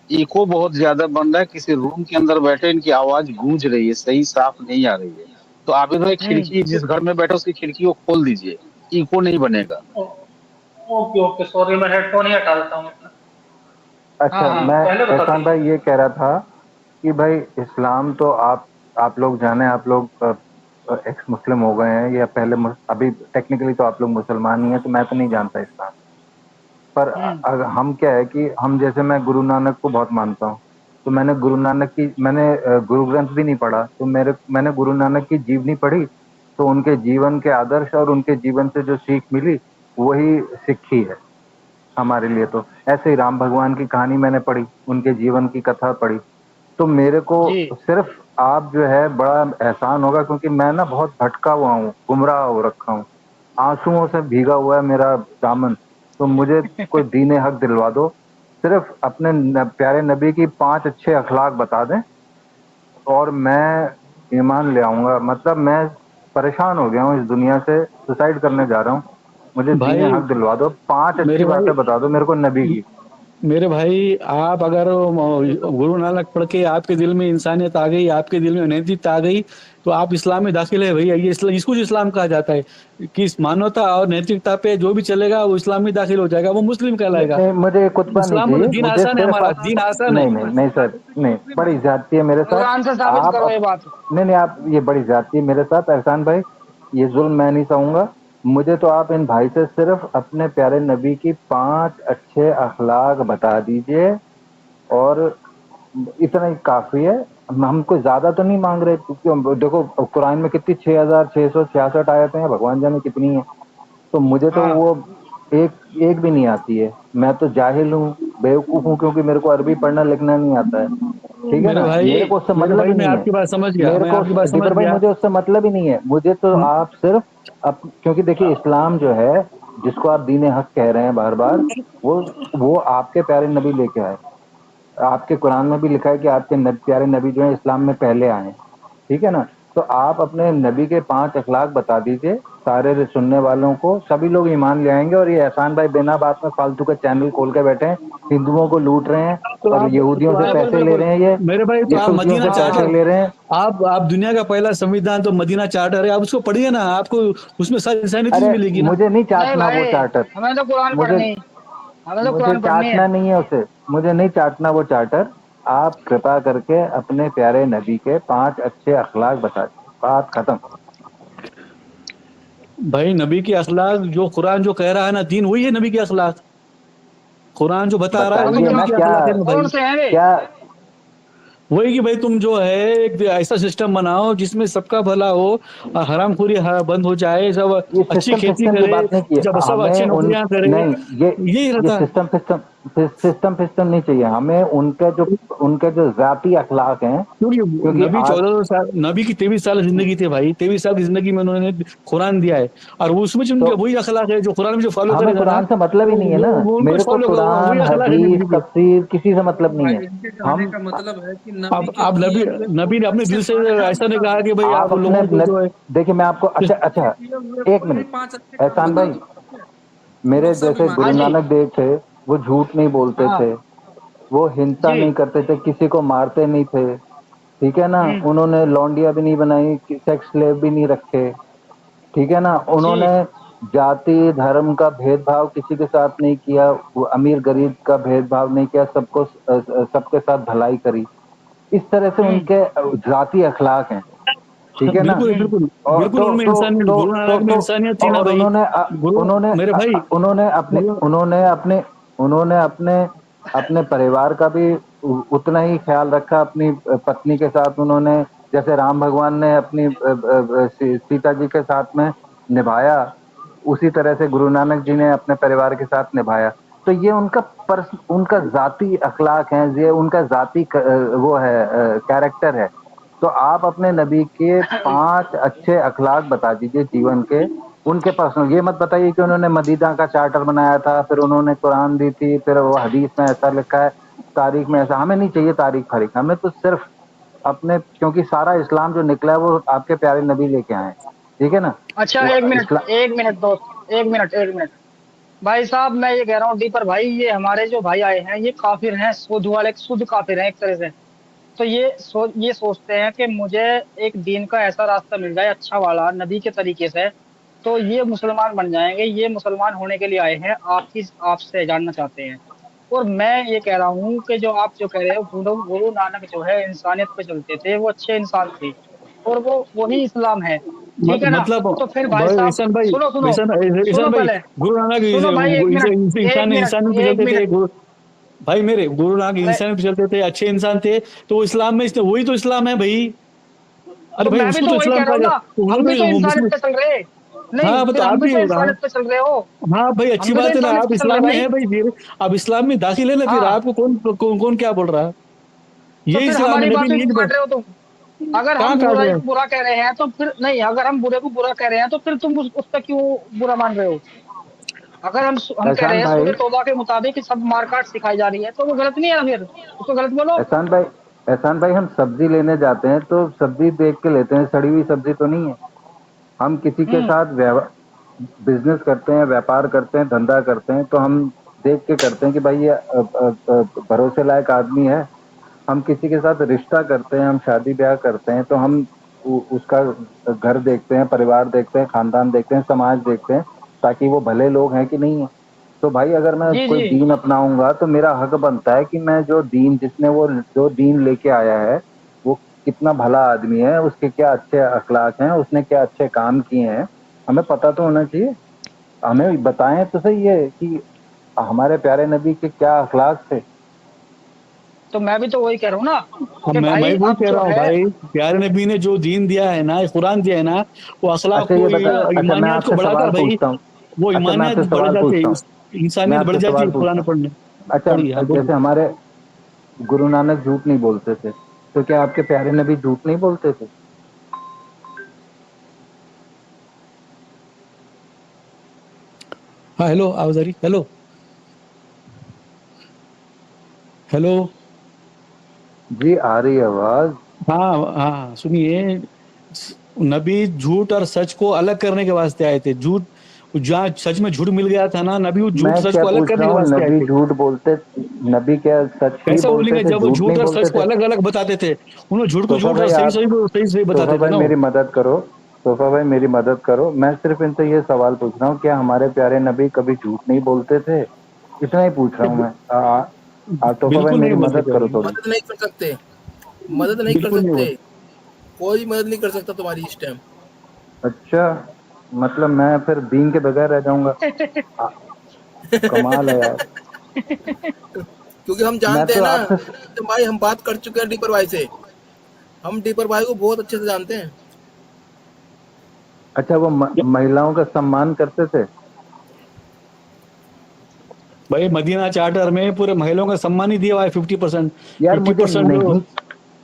इको बहुत ज्यादा बन रहा है, किसी रूम के अंदर बैठे इनकी आवाज गूंज रही है, सही साफ नहीं आ रही है। तो आबिद भाई हम्म। खिड़की, जिस घर में बैठे उसकी खिड़की को खोल दीजिए, इको नहीं बनेगा। ओके ओके, सॉरी, मैं हेडफोन ही हटा देता हूँ अपना। हाँ अच्छा, हाँ। मैं पहले बताते एहसान हैं। भाई ये कह रहा था कि भाई इस्लाम तो आप लोग जाने, आप लोग एक्स मुस्लिम हो गए हैं या पहले अभी टेक्निकली तो आप लोग मुसलमान ही हैं, तो मैं तो नहीं जानता इस्लाम। पर हम्म। हम क्या है कि हम जैसे मैं गुरु नानक को बहुत मानता हूँ। तो मैंने गुरु नानक की मैंने गुरु ग्रंथ भी नहीं पढ़ा, तो मैंने गुरु नानक की जीवनी पढ़ी। तो उनके जीवन के आदर्श और उनके जीवन से जो सीख मिली वही सिक्खी है हमारे लिए। तो ऐसे ही राम भगवान की कहानी मैंने पढ़ी, उनके जीवन की कथा पढ़ी। तो मेरे को जी। सिर्फ आप जो है बड़ा एहसान होगा, क्योंकि मैं ना बहुत भटका हुआ हूँ, गुमराह हो रखा हूँ, आंसुओं से भीगा हुआ है मेरा दामन। तो मुझे कोई दीन हक दिलवा दो। सिर्फ अपने प्यारे नबी की 5 अच्छे अखलाक बता दें और मैं ईमान ले आऊंगा। मतलब मैं परेशान हो गया हूँ इस दुनिया से, सुसाइड करने जा रहा हूँ। मुझे दीन भाई, हक दिलवा दो, 5 अच्छी मेरे बातें भाई बता दो मेरे को नबी की। मेरे भाई, आप अगर गुरु नानक पढ़ के आपके दिल में इंसानियत आ गई, आपके दिल में नैतिकता आ गई, तो आप इस्लाम में दाखिल है भैया। ये इसको जो इस्लाम कहा जाता है कि इस मानवता और नैतिकता पे जो भी चलेगा वो इस्लाम में दाखिल हो जाएगा, वो मुस्लिम नहीं कहलाएगा। नहीं, मुझे कुत्ता नहीं इस्लाम चाहिए, मतलब दीन मुझे आसान है, सिर्फ हमारा आप। दीन आसान है। नहीं नहीं नहीं सर, नहीं, बड़ी ज्यादती है मेरे साथ। कुरान से साबित आप करो ये बात। नहीं नहीं, आप ये बड़ी ज्यादती है मेरे साथ एहसान भाई। ये जुल्म मैं नहीं सहूंगा। मुझे तो आप इन भाई से सिर्फ अपने प्यारे नबी की 5 अच्छे अखलाक बता दीजिए और इतना ही काफी है। हम कोई ज्यादा तो नहीं मांग रहे, क्योंकि देखो कुरान में कितनी 6666 आयतें हैं, भगवान जाने कितनी है। तो मुझे तो हाँ। वो एक एक भी नहीं आती है। मैं तो जाहिल हूँ, बेवकूफ हूँ, क्योंकि मेरे को अरबी पढ़ना लिखना नहीं आता है। ठीक है मेरे ना, भाई मेरे को उससे मेरे मतलब भाई ही मैं नहीं है। आपकी बात समझ गया, मेरे मैं को आपकी बात समझ दीपर भाई, गया। मुझे उससे मतलब ही नहीं है। मुझे तो आप सिर्फ क्योंकि देखिए इस्लाम जो है, जिसको आप दीन हक कह रहे हैं बार बार, वो आपके प्यारे नबी लेके आए। आपके कुरान में भी लिखा है कि आपके प्यारे नबी जो है इस्लाम में पहले आए हैं। ठीक है ना। तो आप अपने नबी के 5 अखलाक बता दीजिए, सारे सुनने वालों को, सभी लोग ईमान ले आएंगे। और ये एहसान भाई बिना बात में फालतू का चैनल खोल के बैठे हैं, हिंदुओं को लूट रहे हैं तो और आप यहूदियों तो से आप बिल्कुल पैसे ले बिल्कुल। रहे हैं। मेरे भाई, तो आप यहूदियों मदीना से हाँ पैसे हाँ। चार्टर, ले रहे हैं। आप दुनिया का पहला संविधान तो मदीना चार्टर है, आप उसको पढ़िए ना, आपको उसमें सारी इंसानी चीज अरे मिलेगी ना। मुझे नहीं नहीं चाटना वो भाई, चार्टर। हमें तो कुरान मुझे पढ़नी, हमें तो मुझे कुरान पढ़नी है। चाटना नहीं है उसे। मुझे नहीं चाटना वो चार्टर। आप कृपा करके अपने प्यारे नबी के 5 अच्छे अखलाक बता दीजिए, बात खत्म। भाई नबी के अखलाक जो कुरान जो कह रहा है ना, दीन वही है नबी के अखलाक। कुरान जो बता रहा है वही तो बताइए नबी ना के क्या, अखलाक है ना कौन भाई। से हैं वे? क्या वही कि भाई तुम जो है एक ऐसा सिस्टम बनाओ जिसमें सबका भला हो और हरामखोरी बंद हो जाए, सब ये अच्छी सिस्टम खेती सिस्टम की करे, बात नहीं की, जब सब अच्छी हमें उन नौकरियां करे, नहीं, यही ये रहता है। सिस्टम सिस्टम सिस्टम नहीं चाहिए हमें, उनके जो जाती अखलाक हैं, क्योंकि क्योंकि नबी आज 14 साल, नबी की 23 साल जिंदगी थी भाई, 23 साल की जिंदगी में उन्होंने कुरान दिया है, और वो उसमें जो तो उनके वही अखलाक है जो कुरान में जो फॉलो हमें करेगा ना, कुरान से मतलब ही नहीं है ना, वो उनको मेरे को फॉलो, कुरान वही अखलाक है हदीस नबी के। तफसीर किसी से मतलब नहीं भाई है। इनके कहने हम का मतलब है कि नबी के अब दिए नबी हुए को नबी ने अपने अच्छे दिल से माने का ऐसा नहीं बता कहा दो। कि भाई आप आप अपने लोगों को जो है। देखिए मैं आपको अच्छा नबी के अच्छा दिए हुए एक कोई भी मिनट, 5 अच्छे काम एहसान बता भाई, दो, ठीक है? हम मेरे लोग सब जैसे ईमान हाँ गुरु जी। नानक देव थे, वो झूठ नहीं बोलते हाँ थे, वो हिंसा जी। नहीं करते थे, किसी को मारते नहीं थे, ठीक है ना, हम्म। उन्होंने लौंडिया भी नहीं बनाई, सेक्स स्लेव भी नहीं रखे, ठीक है ना, जी। उन्होंने जाति धर्म का भेदभाव किसी के साथ नहीं किया, वो अमीर गरीब का भेदभाव नहीं किया, सबको सबके साथ भलाई करी। इस तरह से हम्म। उनके जाति अखलाक हैं, ठीक है ना। बिल्कुल बिल्कुल और बिल्कुल, उनमें इंसानियत, गुरु नानक में इंसानियत थी ना और भाई। गुरु, उन्होंने मेरे भाई, उन्होंने अपने गुरु, उन्होंने अपने अपने परिवार का भी उतना ही ख्याल रखा, अपनी पत्नी के साथ उन्होंने, जैसे राम भगवान ने अपनी सीता जी के साथ में निभाया, उसी तरह से गुरु नानक जी ने अपने परिवार के साथ निभाया। तो ये उनका जाती अखलाक है, ये उनका जाती वो है, कैरेक्टर है। तो आप अपने नबी के 5 अच्छे अखलाक बता दीजिए जीवन के, उनके पर्सनल, ये मत बताइए कि उन्होंने मदीना का चार्टर बनाया था, फिर उन्होंने कुरान दी थी, फिर वो हदीस में ऐसा लिखा है, तारीख में ऐसा। हमें नहीं चाहिए तारीख फरीक, हमें तो सिर्फ अपने, क्योंकि सारा इस्लाम जो निकला है वो आपके प्यारे नबी लेके आए हैं, ठीक है ना। अच्छा, वो एक मिनट, इस्लाम, एक मिनट दोस्त, एक मिनट, एक मिनट। भाई साहब, मैं ये कह रहा हूँ दीपर भाई, ये हमारे जो भाई आए हैं ये काफिर हैं, शुद्ध वाले शुद्ध काफिर हैं एक तरह से। तो ये सोचते हैं कि मुझे एक दीन का ऐसा रास्ता मिल जाए अच्छा वाला नबी के तरीके से, तो ये मुसलमान बन जाएंगे। ये मुसलमान होने के लिए आए हैं, आपसे जानना चाहते हैं। और मैं ये कह रहा हूँ कि जो आप जो कह रहे हो, गुरु गुरु नानक जो है इंसानियत पे चलते थे, वो अच्छे इंसान थे, और वो वही इस्लाम है, ठीक है ना? मतलब तो फिर भाई भाई साहब, ईशान भाई, सुनो सुनो, ईशान सुनो ईशान भाई, पहले, गुरु नानक सुनो भाई, एक मिनट, एक मिनट, इंसानियत पे एक चलते थे, मिनट। भाई मेरे गुरु नानक अरे, इंसानियत पे चलते थे, अच्छे इंसान थे, तो वो इस्लाम में वही तो इस्लाम है भाई। अरे तो भाई मैं भी उसको तो तो वही कह इस्लाम रहा कहा हूँ ना, तो वो हम भी तो तो इंसानियत मुस्लिम। पे चल रहे। नहीं, हाँ तो फिर आप हम भी भी तो हो रहा। इंसानियत पे चल रहे हो। हाँ भाई अच्छी हम भी तो बात है ना, इंसानियत आप पे चल रहे इस्लाम में भाई। है भाई, फिर आप इस्लाम में दाखिल है ना, फिर हाँ, आपको कौन क्या बोल रहा है? तो ये फिर इस्लाम है, हमारी नबी बात भी नहीं क्यों है। काट रहे हो तुम? अगर कहाँ हम काट बुराई रहे को हैं? बुरा कह रहे हैं तो फिर नहीं, अगर हम बुरे को बुरा कह रहे हैं तो फिर तुम उसका क्यों बुरा मान रहे हो? अगर हम कह रहे एहसान हैं भाई, सूरह तौबा के मुताबिक कि सब मारकाट सिखाई जा रही है, तो वो गलत नहीं है ना? फिर उसको गलत बोलो। एहसान भाई, एहसान भाई, हम सब्जी लेने जाते हैं तो सब्जी देख के लेते हैं, सड़ी हुई सब्जी तो नहीं है। हम किसी के हम्म। साथ बिजनेस करते हैं, व्यापार करते हैं, धंधा करते हैं, तो हम देख के करते हैं कि भाई ये भरोसे लायक आदमी है। हम किसी के साथ रिश्ता करते हैं, हम शादी ब्याह करते हैं, तो हम उसका घर देखते हैं, परिवार देखते हैं, खानदान देखते हैं, समाज देखते हैं, ताकि वो भले लोग हैं कि नहीं है। तो भाई अगर मैं जी कोई जी। दीन अपनाऊंगा तो मेरा हक बनता है कि मैं जो दीन, जिसने वो जो दीन लेके आया है, वो कितना भला आदमी है, उसके क्या अच्छे अखलाक हैं, उसने क्या अच्छे काम किए हैं, हमें पता तो होना चाहिए। हमें बताएं तो सही है कि हमारे प्यारे नबी के क्या अखलाक थे। तो मैं भी तो वही कह रहा हूँ ना अब कि मैं भाई वही अब कह जो रहा हूँ है। भाई, प्यारे नबी ने जो दीन दिया है ना, कुरान दिया है ना, वो अखलाक अच्छा को, ये बता, अच्छा मैं ईमानियात को आपसे बढ़ाता सवाल भाई। पूछता हूँ, वो अच्छा मैं ईमानियात आपसे बढ़ सवाल जाते पूछता हैं, हूँ, मैं इंसानियत बढ़ आपसे जाती सवाल है पूछता कुरान हूँ। पढ़ने। अच्छा, पढ़िए, हाँ बोलिए। जैसे हमारे गुरु नानक झूठ नहीं बोलते थे, तो क्या आपके प्यारे नबी झूठ नहीं बोलते थे? हाँ हेलो, आवाज आ रही? Hello, hello. जी आ रही है आवाज। हाँ हाँ सुनिए, नबी झूठ और सच को अलग करने के वास्ते आए थे। झूठ, जहाँ सच में झूठ मिल गया था ना, नबी वो झूठ मैं सच क्या को अलग पूछ करने रहा के हूँ, वास्ते आए नबी थे। झूठ बोलते, नबी क्या सच ही कैसे बोलते बोलेंगे थे, जब वो झूठ नहीं झूठ और बोलते सच को थे? अलग अलग बताते थे? उन्होंने झूठ को तोहफा झूठ और भाई सही आप, सही को सही सही तोहफा बताते थे भाई ना वो। मेरी मदद करो, तोहफा भाई मेरी मदद करो, मैं सिर्फ इनसे ये सवाल पूछ रहा हूँ, क्या हमारे प्यारे नबी कभी झूठ नहीं बोलते थे? इतना ही पूछ रहा हूँ मैं। तोहफा भाई बिल्कुल नहीं मेरी बोलते मदद थे करो भाई, थोड़ी। मदद नहीं कर सकते, मदद नहीं कर बिल्कुल नहीं सकते, बोलते। कोई मदद नहीं कर सकता तुम्हारी इस टाइम। अच्छा, मतलब मैं फिर दीन के बगैर रह जाऊंगा? आ, कमाल है यार। क्योंकि हम मैं जानते हैं तो ना आपसे तो भाई, हम बात कर चुके हैं डीपर भाई से, हम डीपर भाई को बहुत अच्छे से जानते हैं। अच्छा, वो महिलाओं का सम्मान करते थे? भाई मदीना चार्टर में पूरे महिलाओं का सम्मान ही दिया हुआ है 50%। यार 50% जो नहीं,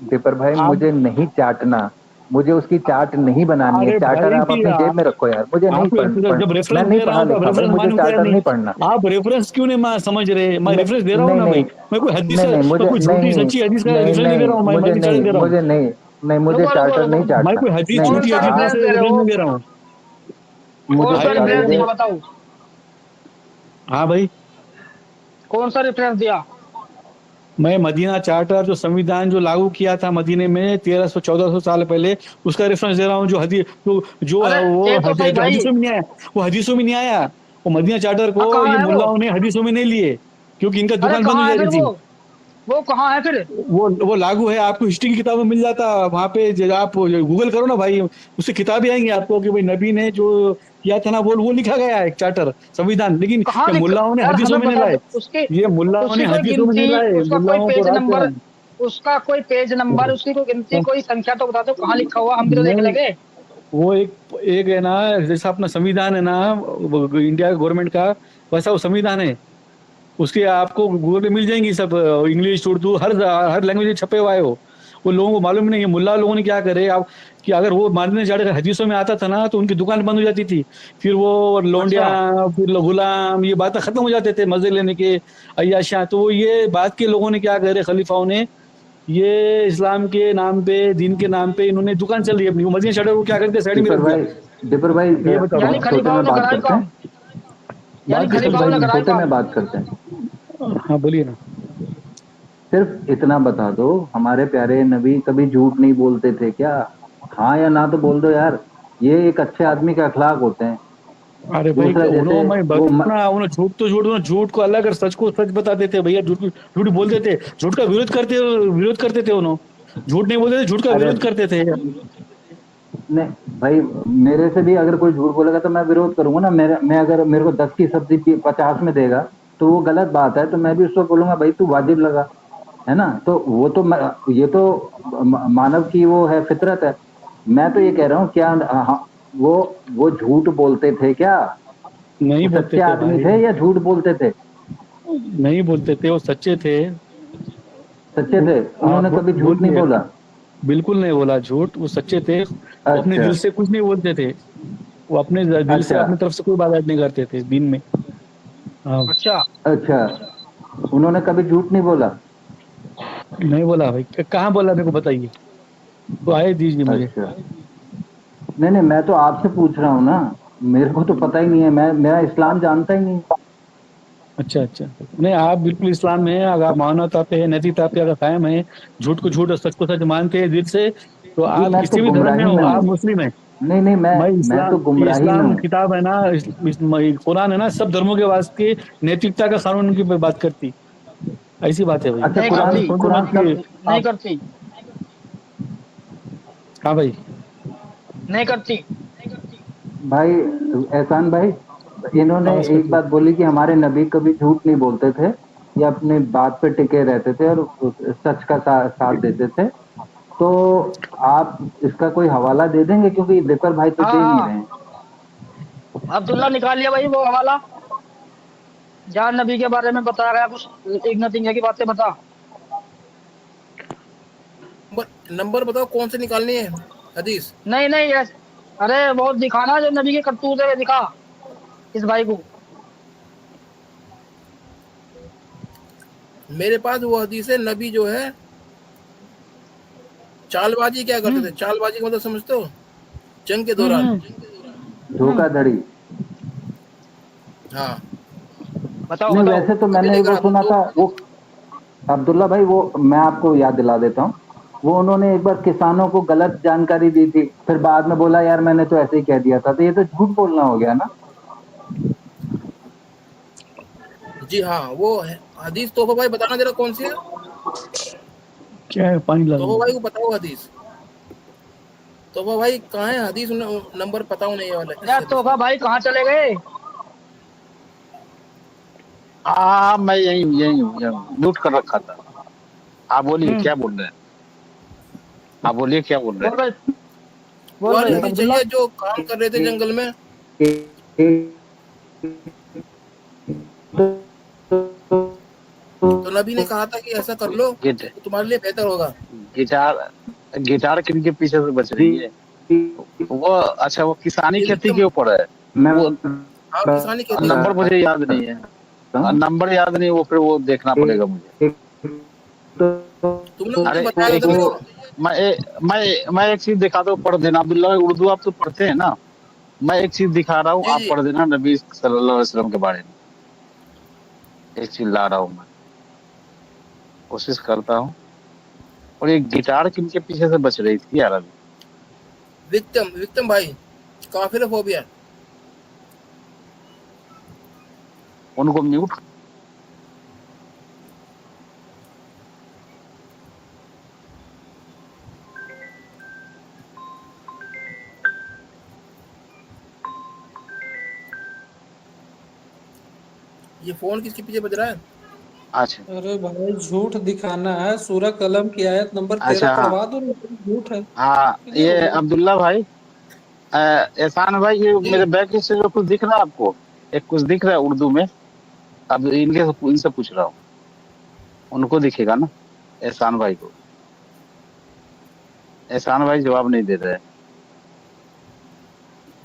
दीपर भाई आप, मुझे नहीं चाटना, मुझे उसकी चाट नहीं बनानी है। अरे चार्टर भाई आप अपनी जेब में रखो यार, मुझे नहीं आपको जब मैं रेफरेंस नहीं दे रहा पढ़ा हूँ तो आप लिखा भाई, रेफरेंस मुझे मानते हैं चार्टर नहीं? नहीं पढ़ना। आप रेफरेंस क्यों नहीं समझ रहे? मैं नहीं रेफरेंस दे रहा हूँ नहीं ना नहीं भाई। मैं कोई हदीस नहीं नहीं, मैं मुझे कोई झूठी नहीं सच्ची हदीस का नहीं रेफरेंस नहीं दे रहा हूँ, मैं मुझे मदीना चार्टर नहीं दे रहा हूँ। मुझे नहीं नहीं, मुझे रुको रुको चार्टर रुको, नहीं मैं चाटना। कोई हदीस नहीं, कौन झूठी सा हदीस रेफरेंस से दे रहे रेफरेंस हो? नहीं दे रहा हूँ मुझे कौन सा भाई। रेफरेंस मुझे दिया बताओ? हाँ भाई, कौन सा रेफरेंस दिया? मैं मदीना चार्टर जो संविधान जो लागू किया था मदीने में 1300-1400 साल पहले, उसका रेफरेंस दे रहा हूँ। जो हदीस जो अरे वो ये तो सही भाई। हदीसों में नहीं आया, वो हदीसों में नहीं आया। वो मदीना चार्टर को हाँ, ये कहाँ है वो? मुल्लाओं ने हदीसों में नहीं लिए, क्योंकि इनका अरे दुकान बंद हो कहाँ है जा फिर रही थी। वो कहाँ है फिर? वो लागू है, आपको हिस्ट्री की किताबें मिल जाता वहां पे। आप गूगल करो ना भाई, उससे किताबें आएंगी आपको कि भाई नबी ने जो किया था ना, वो लिखा गया है एक चार्टर संविधान। लेकिन कहाँ ये लिख, मुल्लाओं ने यार हदीसों हमें में नहीं बता लाए, दो उसकी, ये मुल्लाओं ने उसकी कोई हदीसों में नहीं गिनती, लाए, उसका कोई मुल्लाओं को पेज राज नंबर, है। उसका कोई पेज नंबर, उसकी कोई गिनती, कोई संख्या तो बता दो कहाँ लिखा हुआ, हम भी तो देख नहीं, लेंगे। वो एक एक है ना, जैसा अपना संविधान है ना, इंडिया गवर्नमेंट का, वैसा वो संविधान है। उसके आपको गूगल पे मिल जाएंगी सब, इंग्लिश उर्दू हर लैंग्वेज में छपे हुआ है वो लोगों को मालूम नहीं है। मुल्ला लोगों ने क्या करे आप, कि अगर वो मानने जाने हदीसों में आता था ना, तो उनकी दुकान बंद हो जाती थी। फिर वो अच्छा लौंडिया, फिर गुलाम, ये बातें खत्म हो जाते थे, मजे लेने के अय्याशा। तो ये बात के लोगों ने क्या करे, खलीफाओं ने, ये इस्लाम के नाम पे, दीन के नाम पे इन्होंने दुकान चल रही है अपनी, वो मदीना शटर को क्या करते, साइड में रख दिया। दीपर भाई ये बताओ यानी आप। छोटे खलीफाओं में ने बात करा ही करते काम, हैं। यानी बात दीपक कैसे खलीफाओं भाई ने बताइए। करा ही छोटे में काम। बात करते हैं। हाँ बोलिए ना। सिर्फ इतना बता दो, हमारे प्यारे नबी कभी झूठ नहीं बोलते थे क्या? हाँ या ना तो बोल दो यार, ये एक अच्छे आदमी के अखलाक होते हैं। अरे भाई, दूसरा, जैसे उन्होंने मैं वो बताना, उन्होंने झूठ तो झूठ, उन्होंने झूठ को अलग और सच को सच बता देते भैया। झूठ बोल देते, झूठ का विरोध करते थे उन्होंने। झूठ नहीं बोलते थे, झूठ का अरे विरोध करते थे। नहीं भाई, मेरे से भी अगर कोई झूठ बोलेगा तो मैं विरोध करूंगा ना। मैं अगर मेरे को 10 की सब्जी 50 में देगा तो वो गलत बात है, तो मैं भी उसको बोलूंगा भाई तू वाजिब लगा, है ना? तो वो तो ये तो मानव की वो है, फितरत है। मैं तो ये कह रहा हूँ क्या, हाँ, वो झूठ बोलते थे क्या? नहीं वो बोलते सच्चे थे आदमी भाई, थे या झूठ बोलते थे? नहीं बोलते थे, वो सच्चे थे। सच्चे वो थे, आप उन्होंने कभी झूठ नहीं बोलिए। बोला। बिल्कुल नहीं बोला झूठ, वो सच्चे थे। वो अपने अच्छा दिल से कुछ नहीं बोलते थे। वो अपने दिल से अच्छा अपनी तरफ से कोई बात नहीं करते थे दिन में। हाँ, अच्छा अच्छा, उन्होंने कभी झूठ नहीं बोला। नहीं बोला भाई, कहाँ बोला मेरे को बताइए, तो आए दीजिए मुझे। अच्छा, नहीं नहीं, मैं तो आपसे पूछ रहा हूँ ना, मेरे को तो पता ही नहीं है, मेरा इस्लाम जानता ही नहीं। अच्छा अच्छा, नहीं आप बिल्कुल इस्लाम में हैं, अगर आप मानवता पे, नैतिकता पे अगर कायम है, झूठ को झूठ और सच को सच मानते हैं दिल से, तो जी, आप मैं तो किसी भी धर्म में गुमराही हो, में आप हूँ। मुस्लिम हैं। नहीं नहीं, मैं मैं तो इस्लाम, ये गुमराही में इस्लाम हूँ। किताब है ना, कुरान है ना, सब धर्मों के वास्ते नैतिकता का कानून की बात करती। ऐसी बात है भाई। अच्छा, नहीं आप करती, ये सोचो मत कुरान कि सब। नहीं आप, करती, हाँ भाई। नहीं करती। भाई एहसान भाई, इन्होंने आवाज एक करती है। बात बोली कि हमारे नबी कभी झूठ नहीं बोलते थे, ये अपने बात पे टिके रहते थे और सच का साथ देते थे। तो आप इसका कोई हवाला दे देंगे, क्योंकि दिपर भाई तो हाँ दे नहीं हाँ, रहे हैं। अब्दुल्ला निकाल लिया भाई वो हवाला, जहाँ नबी के बारे में बताया गया कुछ एक नतीजे की बातें बता। नंबर बताओ कौन से निकालनी है हदीस। नहीं नहीं अरे बहुत दिखाना जो नबी के करतूत है, दिखा इस भाई को। मेरे पास वो हदीस है, नबी जो है चालबाजी क्या करते थे, हम्म चालबाजी का मतलब समझते हो? जंग के दौरान। हम्म हम्म, धोखाधड़ी। हाँ, बताओ नहीं, बताओ। वैसे तो अभी मैंने लेकर वो आता हूँ सुना दो। था, वो अब्दुल्ला भाई, वो मैं आपको याद दिला देता हूँ। वो उन्होंने एक बार किसानों को गलत जानकारी दी थी, फिर बाद में बोला यार मैंने तो ऐसे ही कह दिया था, तो ये तो झूठ बोलना हो गया ना। जी हाँ, वो है हदीस। तोहफा भाई बताना जरा कौन सी है। क्या है, पानी ला तोहफा दूंगा। भाई को बताओ हदीस। तोहफा भाई कहाँ है हदीस, नंबर बताओ नहीं, ये वाला किस यार हदीस तोहफा का। भाई कहाँ चले गए? हाँ मैं यही हूँ म्यूट कर रखा था। आप बोलिए क्या बोल रहे हैं, आप बोलिए क्या बोल रहे बोल हैं। भाई, बोल भाई वारंटी अब्दुल्ला। चाहिए जो काम कर रहे थे जंगल में, तो नबी ने कहा था कि ऐसा कर लो गिट तो तुम्हारे लिए बेहतर होगा। गिटार गिटार किनके पीछे से बच रही है वो? अच्छा वो किसानी ये खेती विक्रम, के ऊपर है मैं वो। हाँ किसानी खेती के नंबर ऊपर। मुझे याद नहीं है, नंबर याद नहीं, वो फिर वो देखना पड़ेगा मुझे। एक तुमने उस अरे दिन बताया एक था मेरे वो को। मैं एक चीज दिखा दो, पढ़ देना। अब्दुल्ला भाई उर्दू आप तो पढ़ते हैं ना, मैं एक चीज दिखा रहा हूँ, जी आप जी। पढ़ देना नबी सल्लल्लाहु अलैहि वसल्लम के बारे में। एक चीज ला रहा हूँ मैं, कोशिश करता हूँ। और ये गिटार किनके पीछे से बच रही थी यार अभी? विक्टम भाई, काफिर फोबिया। उनको म्यूट। ये फोन किसके पीछे बज रहा है? अच्छा अरे भाई झूठ दिखाना है, सूरह कलम की आयत नंबर 13 अच्छा। हाँ पढ़वा दो, झूठ है। हाँ, क्लियर ये हो गया। अब्दुल्ला भाई, एहसान भाई, ये जी मेरे बैक से जो कुछ दिख रहा है आपको, एक कुछ दिख रहा है उर्दू में। अब इनसे पूछ रहा हूँ, उनको दिखेगा ना एहसान भाई को? एहसान भाई जवाब नहीं दे रहे हैं,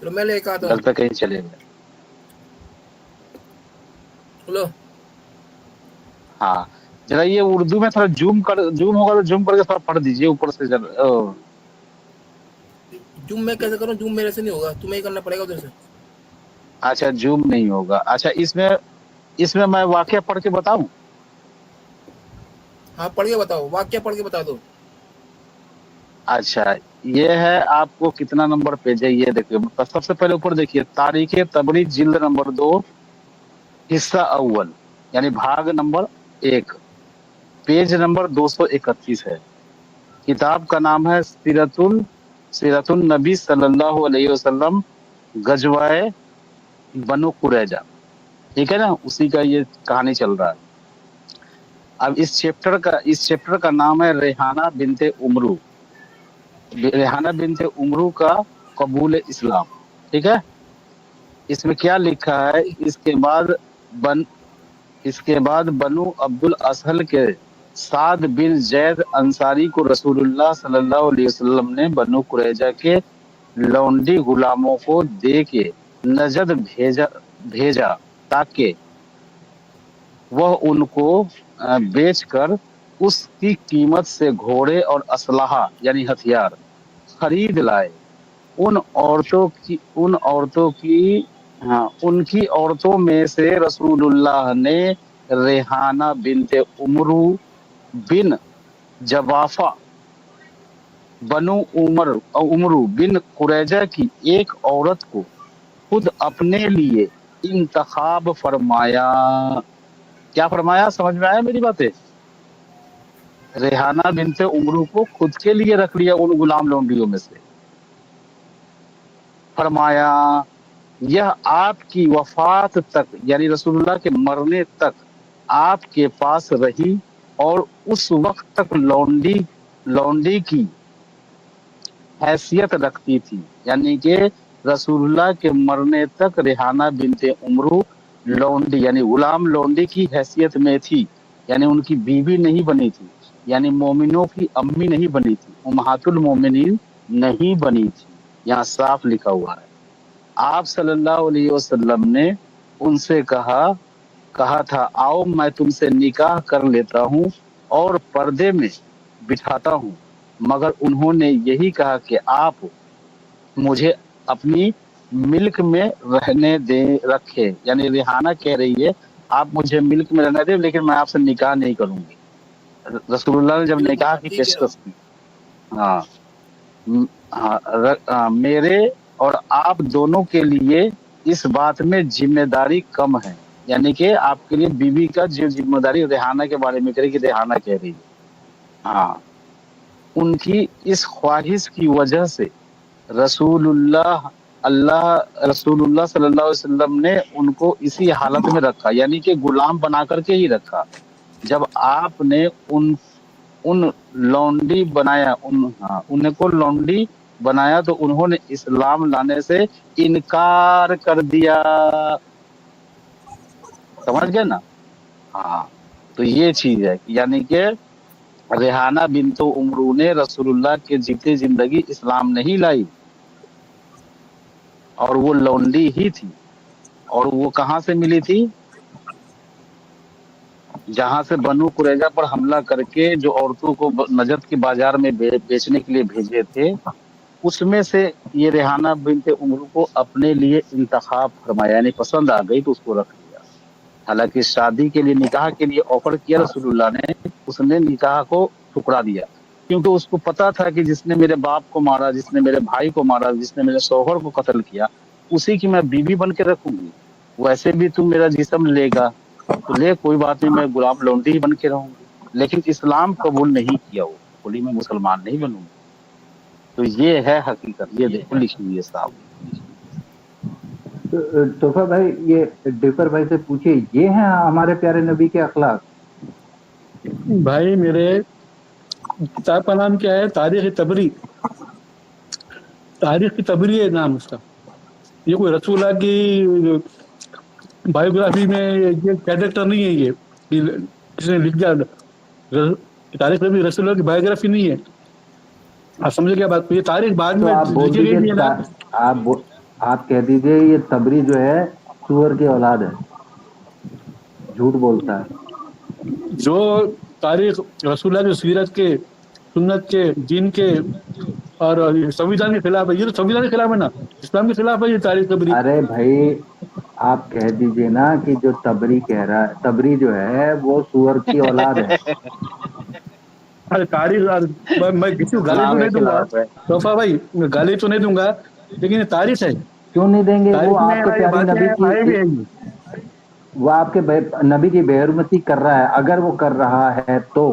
चलो मैं लेकर आता हूँ। लगता है कहीं चले गए। चलो हाँ जरा ये उर्दू में थोड़ा जूम होगा तो जूम करके थोड़ा पढ़ दीजिए ऊपर से जरा। जूम मैं कैसे करूँ? जूम मेरे से नहीं होगा, तुम्हें ही करना पड़ेगा उधर से। अच्छा जूम नहीं होगा। अच्छा इसमें इसमें मैं वाक्य पढ़ के बताऊं? हाँ पढ़ के बताओ, वाक्य पढ़ के बता दो। अच्छा ये है, आपको कितना नंबर पेज है ये देखिए। तो सबसे पहले ऊपर देखिए, तारीख तबरी जिल्द नंबर 2 हिस्सा अव्वल, यानी भाग नंबर 1, पेज नंबर 231 है। किताब का नाम है सीरतुल नबी सल्लल्लाहु अलैहि वसल्लम गजवाए बनु कुरैजा। ठीक है ना, उसी का ये कहानी चल रहा है। अब इस चैप्टर का नाम है रेहाना बिनते उमरू, रेहाना बिनते उमरू का कबूल इस्लाम। ठीक है, इसमें क्या लिखा है? इसके बाद बनु अब्दुल असहल के साद बिन जैद अंसारी को रसूलुल्लाह सल्लल्लाहु अलैहि वसल्लम ने बनु कुरैजा के लौंडी गुलामों को दे के नजद भेजा ताकि वह उनको बेचकर उसकी कीमत से घोड़े और असलहा यानी हथियार खरीद लाए। उनकी औरतों में से रसूलुल्लाह ने रेहाना बिनते बिन जवाफा बनु उमरू बिन कुरैजा की एक औरत को खुद अपने लिए इंतखाब फरमाया। क्या फरमाया, समझ में आया मेरी बातें? रेहाना बिनते उमरू को खुद के लिए रख लिया उन गुलाम लौंडियों में से। फरमाया यह आपकी वफात तक यानी रसूलुल्लाह के मरने तक आपके पास रही और उस वक्त तक लौंडी की हैसियत रखती थी। यानी कि रसूलुल्लाह के मरने तक रेहाना बिनते उमरू लौंडी यानी गुलाम लौंडी की हैसियत में थी, यानी उनकी बीवी नहीं बनी थी, यानी मोमिनों की अम्मी नहीं बनी थी, उम्महातुल मोमिनीन नहीं बनी थी। यहाँ साफ लिखा हुआ है। आप सल्लल्लाहु अलैहि वसल्लम ने उनसे कहा था आओ मैं तुमसे निकाह कर लेता हूँ और पर्दे में बिठाता हूँ, मगर उन्होंने यही कहा कि आप मुझे अपनी मिल्क में रहने दे रखे। यानी रेहाना कह रही है आप मुझे मिल्क में रहने दे, लेकिन मैं आपसे निकाह नहीं करूंगी। रसूलुल्लाह ने जब निकाह की ठीक है। पेशकश की, हाँ मेरे और आप दोनों के लिए इस बात में जिम्मेदारी कम है। यानी कि आपके लिए बीवी का जो जिम्मेदारी रेहाना के बारे में करेगी, रेहाना कह रही है। हाँ, उनकी इस ख्वाहिश की वजह से रसूलुल्लाह अल्लाह रसूलुल्लाह सल्लल्लाहु अलैहि वसल्लम ने उनको इसी हालत में रखा, यानी कि गुलाम बना करके ही रखा। जब आपने उन लौंडी बनाया, उनको लौंडी बनाया तो उन्होंने इस्लाम लाने से इनकार कर दिया। समझ गए ना? हाँ, तो ये चीज है कि यानी कि रेहाना बिन्तो उमरू ने रसूलुल्लाह के जीते जिंदगी इस्लाम नहीं लाई, और वो लौंडी ही थी। और वो कहाँ से मिली थी? जहां से बनु कुरैजा पर हमला करके जो औरतों को नजद के बाजार में बेचने के लिए भेजे थे, उसमें से ये रेहाना बिन्ते उमरू को अपने लिए इंतखाब फरमाया, यानी पसंद आ गई तो उसको रख लिया। हालांकि शादी के लिए, निकाह के लिए ऑफर किया रसूलुल्लाह ने, उसने निकाह को ठुकरा दिया, क्योंकि उसको पता था कि जिसने मेरे बाप को मारा, जिसने मेरे भाई को मारा, जिसने मेरे शौहर को कत्ल किया, उसी की मैं बीवी बन के रखूंगी। वैसे भी तू मेरा जिस्म लेगा तो ले, कोई बात नहीं, मैं गुलाम लौंडी ही बन के रहूंगी। लेकिन इस्लाम कबूल नहीं किया, वो बोली मैं मुसलमान नहीं बनूंगी। तो ये है हकीकत, ये देखो लिखी हुई है साहब। तोहफा भाई, ये डिफर भाई से पूछिए, ये हैं हमारे प्यारे नबी के अखलाक? भाई मेरे किताब का नाम क्या है? तारीख तबरी। तारीख की तबरी है नाम उसका। ये कोई रसूलुल्लाह की बायोग्राफी में ये कैरेक्टर नहीं है, ये किसने लिख दिया। तारीख तबरी रसूलुल्लाह की बायोग्राफी नहीं है। आप समझे क्या बात? ये तारीख बाद तो में आप बोल लिखी गई दीजिए, है ना। आप कह दीजिए ये तबरी जो है सूअर की औलाद है, झूठ बोलता है। जो तारीख रसूलुल्लाह की सीरत के, सुन्नत के, दीन के और संविधान के खिलाफ है, ये तो संविधान के खिलाफ है ना, इस्लाम के खिलाफ है ये तारीख तबरी। अरे भाई, आप कह दीजिए ना कि जो तबरी कह रहा है, तबरी जो है वो सूअर की औलाद है। अरे तारीख मैं किसी को गाली तो नहीं दूंगा तोहफा भाई, मैं गाली तो नहीं दूंगा, लेकिन ये तारीख है। क्यों नहीं देंगे? वो तारीख में आपके प्यारे नबी की, वो आपके नबी की बेहरमती कर रहा है। अगर वो कर रहा है तो,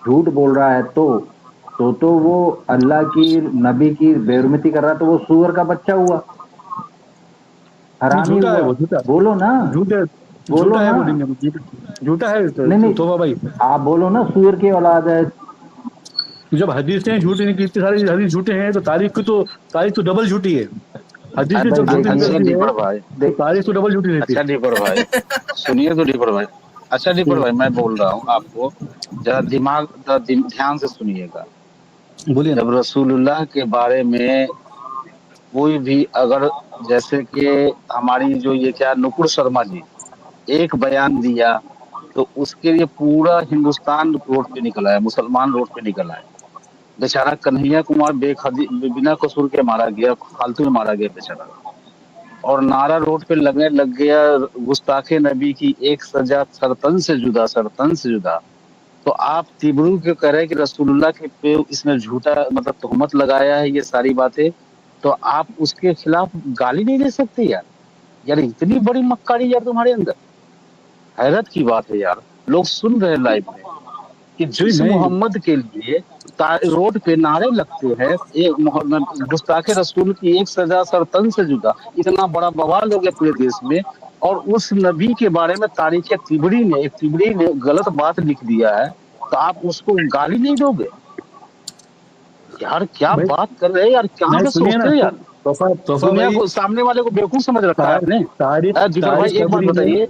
झूठ बोल रहा है तो वो अल्लाह की, नबी की बेहरमती कर रहा है, तो वो सूअर का बच्चा हुआ, हरामी झूठा हुआ। है वो, झूठा बोलो ना, झूठा है, बोलेंगे झूठा है। नहीं तोहफा भाई आप बोलो ना, सूअर की औलाद है। जब हदीसें झूठी नहीं, इतनी सारी हदीस झूठे हैं, तो तारीख तो डबल झूठी है। हदीस अरे जब झूठी भाई अच्छा निकलती दीपर है भाई, तो तारीख तो डबल झूठी रहती अच्छा है। दीपर भाई सुनिए तो दीपर भाई, अच्छा दीपर भाई मैं बोल रहा हूँ आपको, जरा ध्यान से सुनिएगा। बोलिए ना। जब रसूलुल्लाह के बारे में कोई भी अगर, जैसे कि हमारी जो ये क्या नुपुर शर्मा जी एक बयान दिया, तो उसके लिए पूरा हिंदुस्तान रोड पे निकला है, मुसलमान रोड पे निकला है। बेचारा कन्हैया कुमार बिना कसूर के मारा गया, फालतू में मारा गया बेचारा। और नारा रोड पे लगने लग गया, गुस्ताखे नबी की एक सजा सरतन से जुदा, सरतन से जुदा। तो आप तिबरू के कह रहे हैं कि रसूलुल्लाह के पे इसने झूठा मतलब तोहमत लगाया है, ये सारी बातें, तो आप उसके खिलाफ गाली नहीं दे सकते यार? यार इतनी बड़ी मक्कारी यार तुम्हारे अंदर, हैरत की बात है यार। लोग सुन रहे हैं लाइव में कि जिस मोहम्मद के लिए रोड पे नारे लगते हैं, एक गुस्ताखे रसूल की एक सजा सरतन से जुदा, इतना बड़ा बवाल हो गया पूरे देश में। और उस नबी के बारे में तारीख तिबरी ने गलत बात लिख दिया है, तो आप उसको गाली नहीं दोगे यार? क्या बात कर रहे हैं यार, कहाँ से सोचते हैं यार? दुनिया को, सामने वाले को बेवकूफ समझ रखा है आपने। दीपर भाई एक बात बताइए,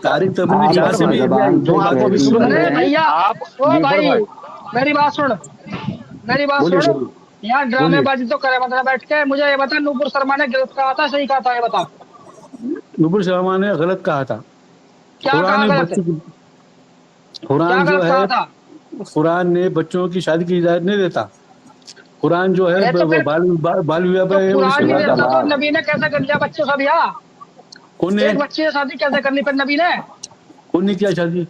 तारीख तबरी में जहाँ से भी जो आपको भी सुन रहे हैं आप, भाई मेरी बात सुन, मेरी बात सुन। यहाँ ड्रामेबाजी तो करे मतलब बैठ के, मुझे ये बता नूपुर शर्मा ने गलत कहा था सही कहा था, ये बता। नूपुर शर्मा ने गलत कहा था। क्या कहा गलत? कुरान जो है, कुरान ने बच्चों की शादी की इजाजत नहीं देता। कुरान जो है बाल विवाह पे, तो नबी ने कैसे कर लिया बच्चे सब? यहाँ कौन ने एक बच्चे से शादी कैसे करनी पर नबी ने? कौन ने किया शादी?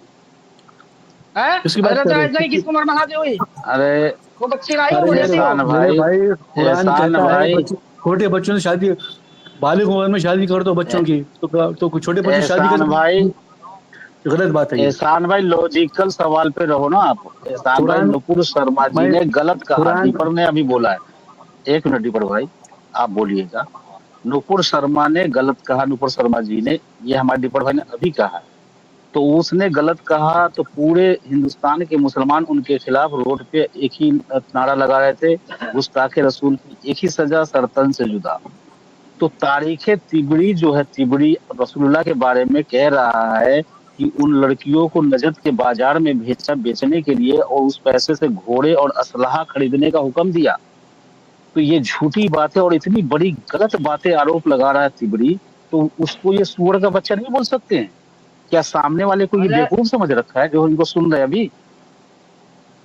किसकी बात कर रहे हैं? किसको उम्र में शादी हुई? अरे वो बच्ची आई भाई, कुरान कहता है छोटे बच्चों से शादी, बालिग उम्र में शादी कर दो बच्चों की, तो कुछ छोटे बच्चों से शादी कर भाई, गलत बात है। एहसान भाई लॉजिकल सवाल पे रहो ना आप। एहसान भाई, नुपुर शर्मा जी ने गलत कहा, दीपर ने अभी बोला है। एक मिनट दीपर भाई आप बोलिएगा। नुपुर शर्मा ने गलत कहा, नुपुर शर्मा जी ने, ये हमारे दीपक भाई ने अभी कहा, तो उसने गलत कहा तो पूरे हिंदुस्तान के मुसलमान उनके खिलाफ रोड पे एक ही नारा लगा रहे थे, गुस्ताखे रसूल की एक ही सजा, सरतन से जुदा। तो तारीखे तिबरी जो है, तिबरी रसूलुल्लाह के बारे में कह रहा है कि उन लड़कियों को नजद के बाजार में भेजा बेचने के लिए और उस पैसे से घोड़े और असलहा खरीदने का हुक्म दिया। तो ये झूठी बातें और इतनी बड़ी गलत बातें आरोप लगा रहा है तिबरी, तो उसको ये सूअर का बच्चा नहीं बोल सकते हैं क्या? सामने वाले को ये मुझे बेवकूफ समझ रखा है जो इनको सुन रहे हैं अभी?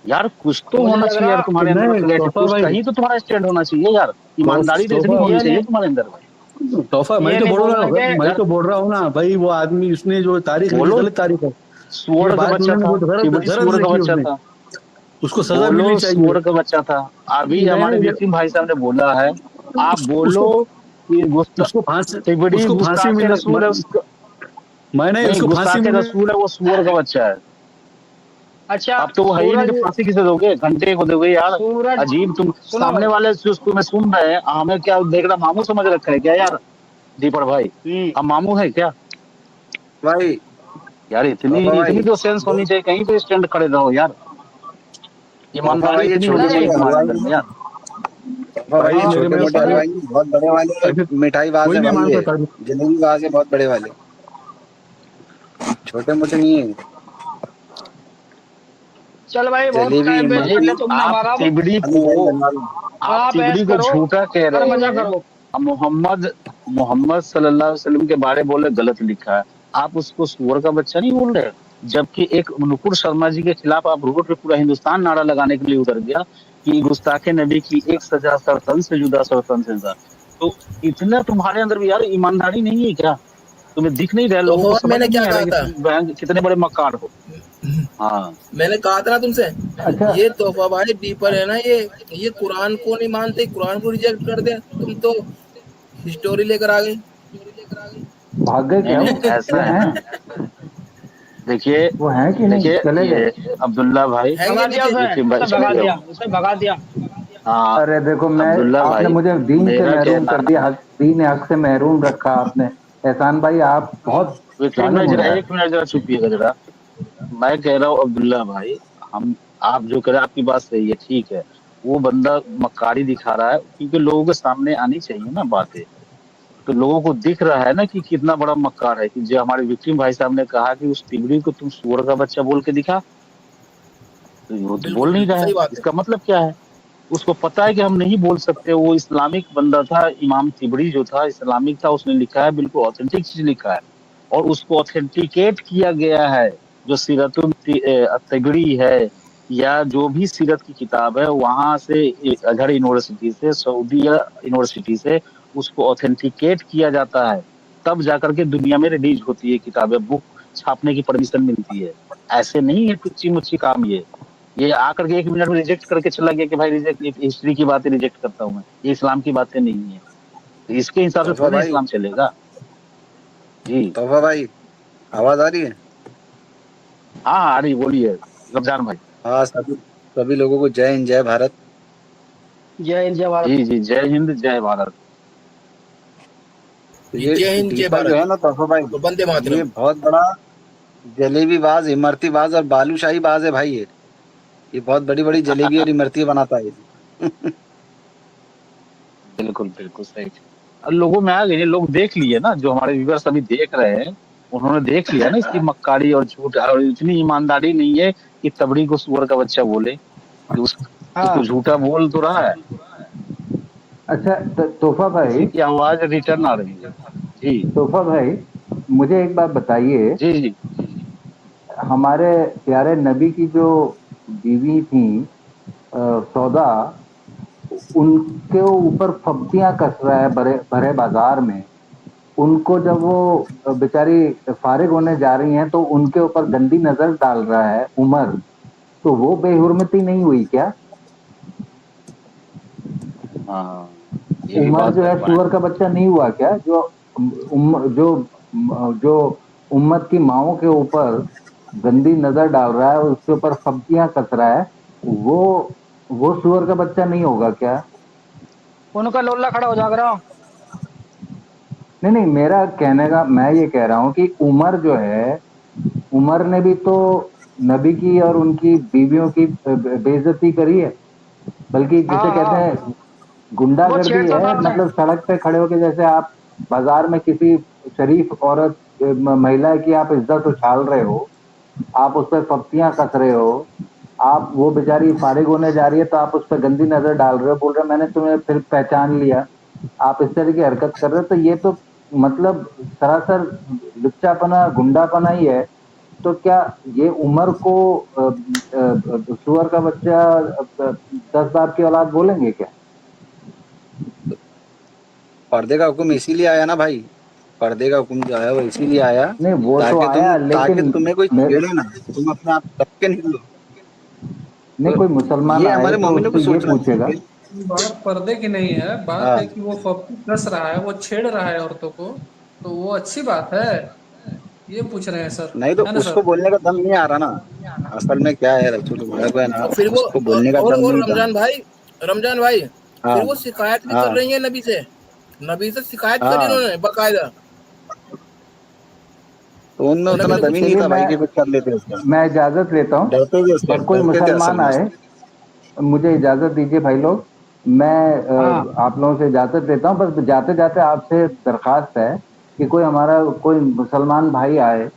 यार कुछ तो मुझे होना लग चाहिए यार रहा तुम्हारे अंदर, नहीं क्रिएटिव तोहफा कुछ भाई, कहीं तो तुम्हारा स्टैंड होना चाहिए यार। ईमानदारी तो इतनी तोहफा होनी ये चाहिए नहीं तुम्हारे अंदर भाई। तोहफा, मैं ये तो नहीं बोल बोल रहा हूँ, रहे मैं कि तो बोल रहा हूँ ना भाई, वो आदमी उसने जो तारीख लिखी बोलो, गलत तारीख है। ये सूअर का बात बच्चा उन्होंने था, बहुत तिबरी गलत सूअर का लिखी बच्चा उसने, था, उसको सजा मिलनी बोलो चाहिए। सूअर का बच्चा था। अभी नहीं हमारे नहीं, विपिन भाई साहब ने बोला है, आप बोलो उसको कि तिबरी उसको फांसी गुस्ताखे मिले, रसूल है उसका, मैंने नहीं उसको फांसी गुस्ताखे मिले। रसूल है, वो सूअर का बच्चा है। अच्छा अब तो वो है ही नहीं, सूरज, तो फांसी किसे दोगे? घंटे को दोगे यार? सूरज अजीब, तुम सुनो सामने वाले जो तुम्हें सुन रहे हैं, हमें क्या देख रहा, मामू समझ रखा है क्या यार दीपक भाई? हम मामू है क्या भाई। यार? इतनी तोहफा इतनी भाई, तो सेंस होनी चाहिए, कहीं पे स्टैंड खड़े रहो यार। तोहफा ईमानदारी भाई, ये इतनी होनी छोटे नहीं चाहिए मोटे तुम्हारे हलवाई अंदर में हैं। यार। तोहफा भाई, ये हाँ मेरे छोटे मेरे मोटे साथ हलवाई नहीं, बहुत बड़े वाले ऐसे मिठाई बाज कोई है नहीं भाई, ये मानता था। जलेबी बाज है बहुत बड़े वाले, छोटे मोटे नहीं है। चल भाई, बहुत जलेबी टाइम वेस्ट कर इमरती लिया तुमने आप हमारा। तिबड़ी अली को भाई बनवा लो। आप आप ऐश तिबड़ी को करो झूठा कह और रहे मजा हैं। करो। अब मोहम्मद मोहम्मद सल्लल्लाहु अलैहि वसल्लम के बारे बोले गलत लिखा है, आप उसको सूअर का बच्चा नहीं बोल रहे? जबकि एक नुपुर शर्मा जी के खिलाफ आप रोड पे पूरा हिंदुस्तान नारा लगाने के लिए उतर गया कि गुस्ताखे नबी की एक सजा, सरतन से जुदा, सरतन से जुदा। तो इतना तुम्हारे अंदर भी यार ईमानदारी नहीं है क्या? तुम्हें दिख नहीं रहा है? लोगों तोहफा को भाई, समझ मैंने में क्या नहीं आ रहा कहा है कि था? तुम बहन कितने बड़े मक्कार हो। हाँ, मैंने कहा था ना तुमसे, अच्छा, ये तोहफा भाई डीपर है ना, ये कुरान को नहीं मानते, कुरान को रिजेक्ट कर दे, तुम तो हिस्टोरी लेकर आ गए। भाग गए नहीं क्या नहीं, वो? ऐसा या है हैं? ना, देखिए वो हैं कि नहीं, देखिए चले गए? ये अब्दुल्ला भाई, हैंगे भगा दिया नीचे, उसे, विपिन भाई उसे भगा सुनिए, दिया, उसे भगा दिया। हाँ अरे देखो, मैं, अब्दुल्ला आपने भाई, मुझे दीन से मेरा महरूम कहना, कर दिया, हक, दीन हक से महरूम रखा आपने। एहसान भाई, आप बहुत विपिन जालिम भाई हो जरा यार। एक मिनट जरा चुपिएगा जरा। मैं कह रहा हूँ अब्दुल्ला भाई, हम आप जो कह रहे हैं आपकी बात सही है, ठीक है। वो बंदा मक्कारी दिखा रहा है क्योंकि लोगों के सामने आनी चाहिए ना बातें। तो लोगों को दिख रहा है ना कि कितना बड़ा मक्कार है, कि जो हमारे विक्टिम भाई साहब ने कहा कि उस तिबड़ी को तुम सुअर का बच्चा बोल के दिखा, तो वो तो बिल्कुल बोल नहीं बिल्कुल रहा है, सही बात है। इसका मतलब क्या है? उसको पता है कि हम नहीं बोल सकते। वो इस्लामिक बंदा था, इमाम तिबरी जो था इस्लामिक था, उसने लिखा है, बिल्कुल ऑथेंटिक चीज लिखा है, और उसको ऑथेंटिकेट किया गया है। जो सीरतुल तिबरी है या जो भी सीरत की किताब है, वहां से अजहर यूनिवर्सिटी से, सऊदीया यूनिवर्सिटी से उसको ऑथेंटिकेट किया जाता है, तब जाकर के दुनिया में रिलीज होती है किताबें, बुक छापने की परमिशन मिलती है। ऐसे नहीं है टुच्ची मुच्ची काम ये आकर के 1 मिनट में रिजेक्ट करके चला गया कि भाई रिजेक्ट, हिस्ट्री की बातें रिजेक्ट करता हूँ मैं, ये इस्लाम की बातें नहीं है। तो इसके हिसाब से तोहफा थोड़ी ना भाई, इस्लाम चलेगा जी। तोहफा भाई, आवाज आ रही है? हाँ हाँ, अरे बोलिए रमजान भाई। हाँ, सभी सभी लोगों को जय हिंद, जय भारत। जय हिंद, जय भारत। जी जी, जय हिंद जय भारत। तो जय ये हिंद, जय दीपक जो भारत है ना तोहफा भाई, और वंदे ये मातरम। बहुत बड़ा जलेबी बाज, इमरती बाज और बालूशाही बाज है भाई। ये बहुत बड़ी बड़ी जलेबी और इमरती बनाता है ये। बिल्कुल बिल्कुल सही। अब लोगों में आ गई, लोग देख लिए ना, जो हमारे व्यूअर्स अभी देख रहे हैं, उन्होंने देख लिया ना इसकी मक्कारी और झूठ, और इतनी ईमानदारी नहीं है कि तबड़ी को सुअर का बच्चा बोले, कि उसको हाँ, झूठा बोल तो रहा है। अच्छा, तोहफा किसी भाई, की आवाज रिटर्न आ रही है जी। तोहफा भाई, मुझे एक बात बताइए। जी जी। हमारे प्यारे नबी की जो बीवी थी, सौदा, उनके ऊपर फब्तियां कस रहा है भरे भरे बाजार में। उनको जब वो बेचारी फारिग होने जा रही हैं, तो उनके ऊपर गंदी नजर डाल रहा है उमर। तो वो बेहुरमती नहीं हुई क्या? हाँ, ये भी उमर बात जो है है पॉइंट। सुअर का बच्चा नहीं हुआ क्या? जो जो जो उम्मत की माओं के ऊपर गंदी नजर डाल रहा है, उसके ऊपर फब्तियां कस रहा है, वो वो सुअर का बच्चा नहीं होगा क्या? उनका लोला खड़ा हो जाएगा। नहीं नहीं, मेरा कहने का मैं ये कह रहा हूँ कि उमर जो है, उमर ने भी तो नबी की और उनकी बीवियों की बेइज्जती करी है, बल्कि जिसे हाँ कहते हाँ, हैं वो गुंडागर्दी छेड़ता था है। उन्हें। मतलब सड़क पे खड़े होके, जैसे आप बाजार में किसी शरीफ औरत महिला की आप इज्जत उछाल रहे हो, आप उस पर पत्तियां कस रहे हो, आप वो बेचारी फारिग होने जा रही है तो आप उस पर गंदी नजर डाल रहे हो, बोल रहे हो मैंने तुम्हें फिर पहचान लिया, आप इस तरह की हरकत कर रहे हो, तो ये तो मतलब सरासर लुच्चापना गुंडापना ही है। तो क्या ये उमर को सुअर का बच्चा 10 बाप की औलाद बोलेंगे क्या? पर्दे का हुक्म इसीलिए आया ना भाई, पर्दे का हुक्म जो आया वो इसीलिए आया नहीं वो तो आया, ताकि लेकिन तुम्हें कोई मैं, छेड़े ना, तुम अपने आप ढक के निकलो। नहीं तो कोई मुसलमान ये आए हमारे तो मोमिनों को उससे ये सोचना पूछेगा। चाहिए। बात पर्दे की नहीं है, बात है हाँ, कि वो पप्पी कस रहा है, वो छेड़ रहा है औरतों को, तो वो अच्छी बात है, ये पूछ रहे हैं सर। नहीं तो है ना उसको सर? बोलने का दम नहीं आ रहा ना। असल में क्या है, छोटे भाई को है ना, और फिर वो उसको बोलने का दम और नहीं था। रमजान भाई, हाँ फिर वो शिकायत भी कर हाँ रही है नबी से। नबी से शिकायत करी हाँ, उन्होंने बकायदा। तो उनमें तो नबी उतना ने दम कुछ ही नहीं नहीं चलिए था भाई कि कुछ कर लेते उसका। मैं इजाजत लेता हूँ, और कोई डरते थे असल मुसलमान में आए, उसके। मुझे इजाजत दीजिए भाई लोग। मैं हाँ आप लोगों से इजाजत लेता हूँ, बस जाते जाते आपसे दरखास्त है कि कोई हमारा कोई मुसलमान भाई आए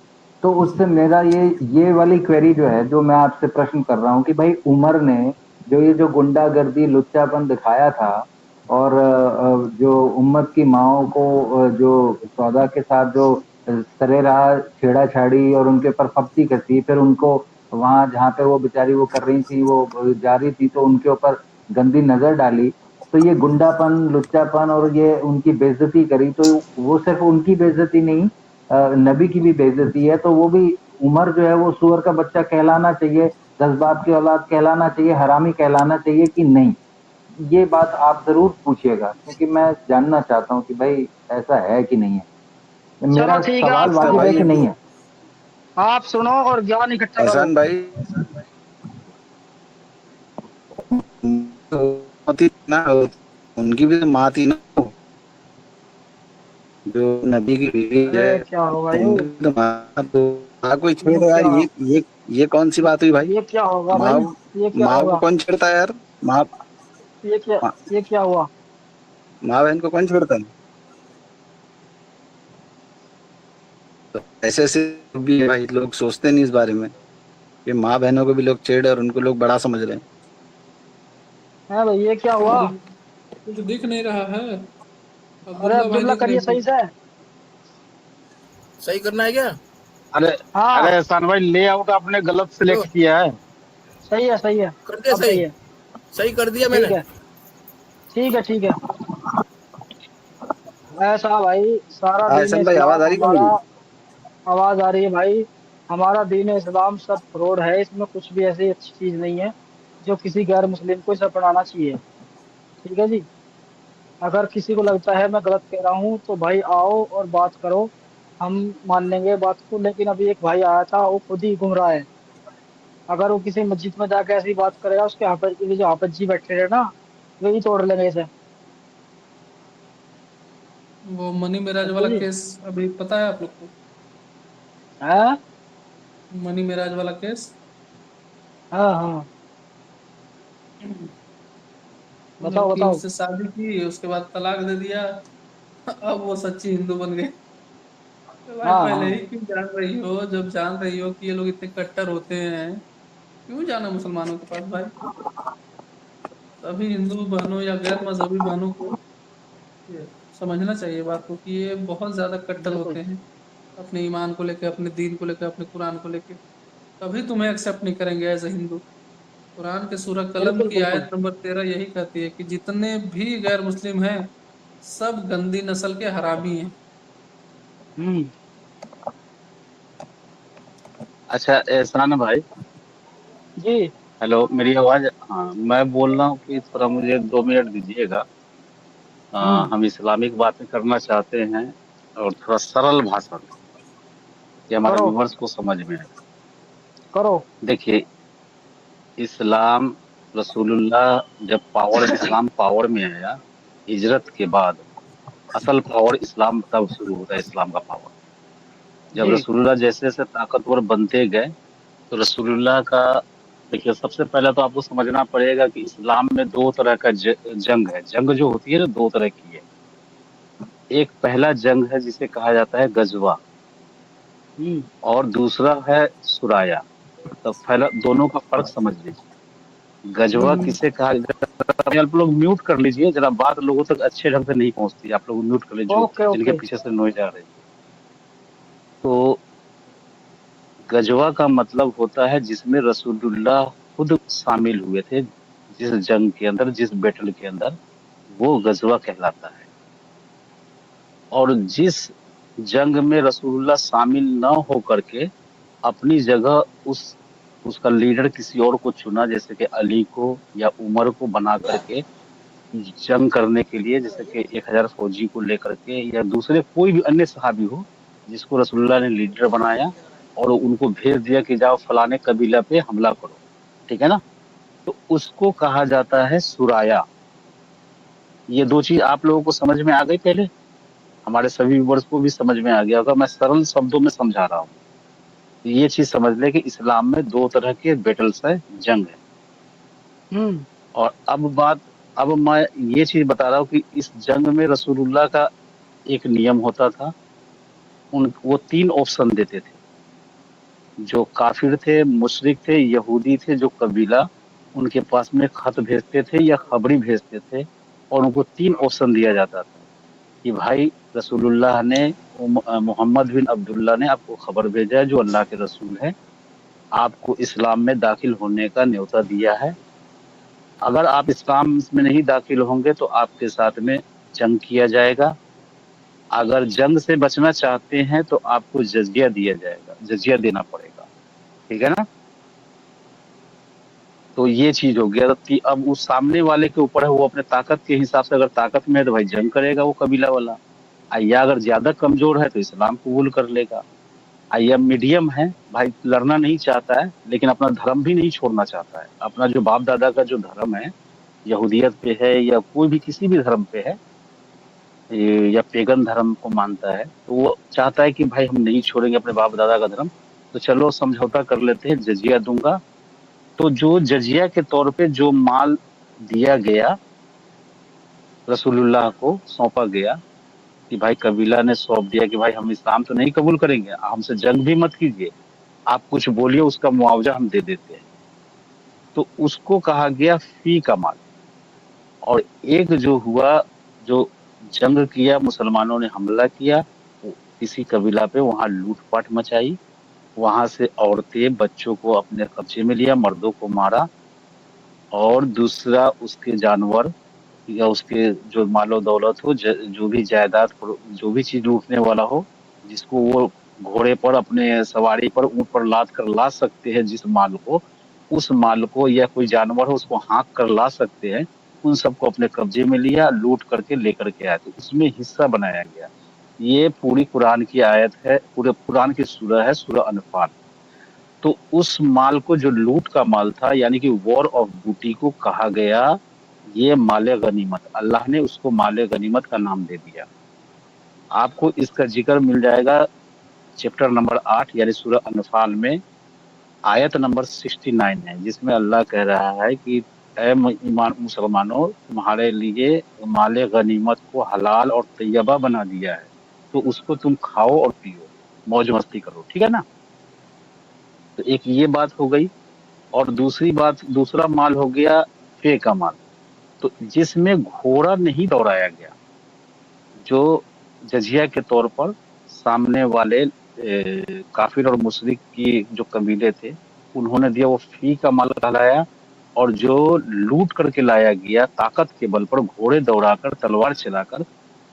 तो उससे मेरा ये वाली क्वेरी जो है, जो मैं आपसे प्रश्न कर रहा हूँ कि भाई उमर ने जो ये जो गुंडागर्दी लुच्चापन दिखाया था, और जो उम्मत की माओ को जो सौदा के साथ जो सरे रहा छेड़ा-छाड़ी और उनके ऊपर फप्ती कसी, फिर उनको वहाँ जहाँ पे वो बेचारी वो कर रही थी, वो जा रही थी तो उनके ऊपर गंदी नज़र डाली। तो ये गुंडापन, लुच्चापन और ये उनकी बेइज्जती करी, तो वो सिर्फ़ उनकी बेइज्जती नहीं, नबी की भी बेइज्जती है। तो वो भी उमर जो है वो सूअर का बच्चा कहलाना चाहिए, 10 बाप की औलाद कहलाना चाहिए, हरामी कहलाना चाहिए कि नहीं? ये बात आप ज़रूर पूछिएगा, क्योंकि मैं जानना चाहता हूँ कि भाई ऐसा है कि नहीं है? चलो मेरा ठीक है, सवाल आप अच्छा वाजिब सुनो, है कि भाई, नहीं है? आप सुनो और ज्ञान इकट्ठा करो। एहसान भाई, तो थी ना, उनकी भी तो माँ थी ना, जो नबी की बीवी है, अरे क्या होगा तो ये? उनकी भी तो माँ, तो माँ कोई ये छेड़ यार, क्या, ये कौन सी बात हुई भाई। ये क्या होगा माँ भाई? ये क्या माँ को होगा? कौन छेड़ता है यार। माँ ये क्या, माँ ये क्या हुआ? माँ बहन को कौन छेड़ता है। तो ऐसे ऐसे भी है भाई, लोग सोचते नहीं इस बारे में कि माँ बहनों को भी लोग छेड़ और उनको लोग बड़ा समझ रहे हैं। है भाई, ये क्या हुआ? कुछ कुछ दिख नहीं रहा है। अरे अब्दुल्ला भाई अब्दुल्ला दिख रहे करिए हैं सही कुछ? से। सही करना है क्या? अरे अरे हाँ एहसान भाई, लेआउट आपने गलत हेलो, सिलेक्ट किया है। सही है, सही है। कर दिया अब सही? सही है। सही कर दिया ठीक मैंने। है, ठीक है, ठीक है। ऐसा भाई, सारा हाँ दीन एहसान भाई, आवाज इस्लाम आ रही है हमारा। मेरी। आवाज आ रही है भाई। हमारा दीन इस्लाम सब फ्रॉड है, इसमें कुछ भी ऐसी अच्छी चीज नहीं है जो किसी गैर मुस्लिम को इसे अपनाना चाहिए। ठीक है जी। अगर किसी को लगता है मैं गलत कह रहा हूँ तो भाई आओ और बात करो, हम मान लेंगे बात को। लेकिन अभी एक भाई आया था, वो खुद ही घूम रहा है। अगर वो किसी मस्जिद में जाकर ऐसी बात करेगा, उसके हाफिज के लिए जो हाफिज जी बैठे रहे ना, वही तोड़ लेंगे इसे। वो मनी मिराज समझे वाला जी। केस अभी पता है आप लोग को? हाँ मनी मिराज वाला केस। हाँ हाँ, बताओ लड़की बताओ। उससे शादी की, उसके बाद तलाक दे दिया। अब वो सच्ची हिंदू बन गई। तो भाई हाँ पहले हाँ, ही क्यों जान रही हो, जब जान रही हो कि ये लोग इतने कट्टर होते हैं, क्यों जाना मुसलमानों के पास भाई? सभी हिंदू बहनों या गैर मजहबी बहनों को ये समझना चाहिए बात को कि ये बहुत ज्यादा कट्टर बिल्कुल होते हैं अपने ईमान को लेकर, अपने दीन को लेकर, अपने कुरान को लेकर। कभी तुम्हें एक्सेप्ट नहीं करेंगे एज ए हिंदू। कुरान के सूरह कलम बिल्कुल की बिल्कुल। आयत नंबर 13 यही कहती है कि जितने भी गैर मुस्लिम हैं, सब गंदी नस्ल के हरामी हैं। हम्म। अच्छा एहसान भाई, जी। हेलो, मेरी आवाज, हाँ मैं बोल रहा हूँ कि थोड़ा मुझे 2 मिनट दीजिएगा। हम्म। हम इस्लामिक बातें करना चाहते हैं, और थोड़ा सरल भाषा में, कि हमारे करो व्यूवर्स को समझ में आए। करो। देखिए, इस्लाम, रसूलुल्लाह जब इस्लाम पावर में आया हिजरत के बाद, असल पावर इस्लाम तब शुरू होता है, इस्लाम का पावर। जब जी रसूलुल्लाह जैसे जैसे ताकतवर बनते गए तो रसूलुल्लाह का, देखिए सबसे पहले तो आपको समझना पड़ेगा कि इस्लाम में दो तरह का जंग है। जंग जो होती है ना, दो तरह की है। एक पहला जंग है जिसे कहा जाता है गजवा, हम्म और दूसरा है सुराया। तो पहला दोनों का फर्क समझ लीजिए। गजवा हम्म किसे कहा जाता है? आप लोग म्यूट कर लीजिए, जरा बात लोगों तक अच्छे ढंग से नहीं पहुंचती, आप लोग म्यूट कर लीजिए जो ओके जिनके ओके पीछे से नॉइज आ रही है। तो गजवा का मतलब होता है जिसमें रसूलुल्लाह खुद शामिल हुए थे, जिस जंग के अंदर, जिस बैटल के अंदर, वो गजवा कहलाता है। और जिस जंग में रसूलुल्लाह शामिल न हो करके अपनी जगह उसका लीडर किसी और को चुना, जैसे कि अली को या उमर को बना करके जंग करने के लिए, जैसे कि 1000 फौजी को लेकर के, या दूसरे कोई भी अन्य सहाबी हो जिसको रसूलुल्लाह ने लीडर बनाया और उनको भेज दिया कि जाओ फलाने कबीला पे हमला करो, ठीक है ना, तो उसको कहा जाता है सुराया। ये दो चीज आप लोगों को समझ में आ गई पहले? हमारे सभी व्यूअर्स को भी समझ में आ गया होगा, मैं सरल शब्दों में समझा रहा हूँ। ये चीज समझ ले कि इस्लाम में दो तरह के बैटल्स है, जंग है। हम्म और अब मैं ये चीज बता रहा हूँ कि इस जंग में रसूलुल्लाह का एक नियम होता था। वो 3 ऑप्शन देते थे। जो काफिर थे, मुशरिक थे, यहूदी थे, जो कबीला, उनके पास में खत भेजते थे या खबरी भेजते थे, और उनको 3 ऑप्शन दिया जाता था कि भाई रसूलुल्लाह ने, मोहम्मद बिन अब्दुल्ला ने आपको खबर भेजा है, जो अल्लाह के रसूल है, आपको इस्लाम में दाखिल होने का न्योता दिया है। अगर आप इस्लाम में नहीं दाखिल होंगे तो आपके साथ में जंग किया जाएगा। अगर जंग से बचना चाहते हैं तो आपको जजिया दिया जाएगा, जजिया देना पड़ेगा, ठीक है ना। तो ये चीज हो गया कि अब उस सामने वाले के ऊपर है, वो अपने ताकत के हिसाब से, अगर ताकत में है तो भाई जंग करेगा वो कबीला वाला, या अगर ज्यादा कमजोर है तो इस्लाम कबूल कर लेगा। या मीडियम है, भाई लड़ना नहीं चाहता है लेकिन अपना धर्म भी नहीं छोड़ना चाहता है, अपना जो बाप दादा का जो धर्म है, यहूदियत पे है या कोई भी किसी भी धर्म पे है, या पेगन धर्म को मानता है, तो वो चाहता है कि भाई हम नहीं छोड़ेंगे अपने बाप दादा का धर्म, तो चलो समझौता कर लेते हैं, जजिया दूंगा। तो जो जजिया के तौर पे जो माल दिया गया, रसूलुल्लाह को सौंपा गया, कि भाई कबीला ने सौंप दिया कि भाई हम इस्लाम तो नहीं कबूल करेंगे, हमसे जंग भी मत कीजिए, आप कुछ बोलिए, उसका मुआवजा हम दे देते हैं। तो उसको कहा गया फी का माल। और एक जो हुआ, जो जंग किया, मुसलमानों ने हमला किया, वो किसी कबीला पे, वहां लूटपाट मचाई, वहां से औरतें बच्चों को अपने कब्जे में लिया, मर्दों को मारा, और दूसरा उसके जानवर या उसके जो मालो दौलत हो, जो भी जायदाद, जो भी चीज लूटने वाला हो, जिसको वो घोड़े पर, अपने सवारी पर, ऊंट पर लाद कर ला सकते हैं, जिस माल को, उस माल को, या कोई जानवर हो उसको हाँक कर ला सकते हैं, उन सबको अपने कब्जे में लिया, लूट करके लेकर के आए, तो उसमें हिस्सा बनाया गया। ये पूरी कुरान की आयत है, पूरे कुरान की सूरह है, सूरह अनफाल। तो उस माल को, जो लूट का माल था, यानी कि वॉर ऑफ बूटी को कहा गया ये माले गनीमत। अल्लाह ने उसको माले गनीमत का नाम दे दिया। आपको इसका जिक्र मिल जाएगा चैप्टर नंबर 8 यानी सूरह अनफाल में, आयत नंबर 69 है, जिसमें अल्लाह कह रहा है कि ऐ ईमान मुसलमानों, तुम्हारे लिए माले गनीमत को हलाल और तैयबा बना दिया है, तो उसको तुम खाओ और पियो, मौज मस्ती करो, ठीक है ना। तो एक ये बात हो गई। और दूसरी बात, दूसरा माल हो गया फे का माल, तो जिसमें घोड़ा नहीं दौड़ाया गया। जो जजिया के तौर पर सामने वाले काफिर और मुशरिक की जो कबीले थे, उन्होंने दिया, वो फी का माल कहलाया। और जो लूट करके लाया गया ताकत के बल पर, घोड़े दौड़ाकर, तलवार चलाकर,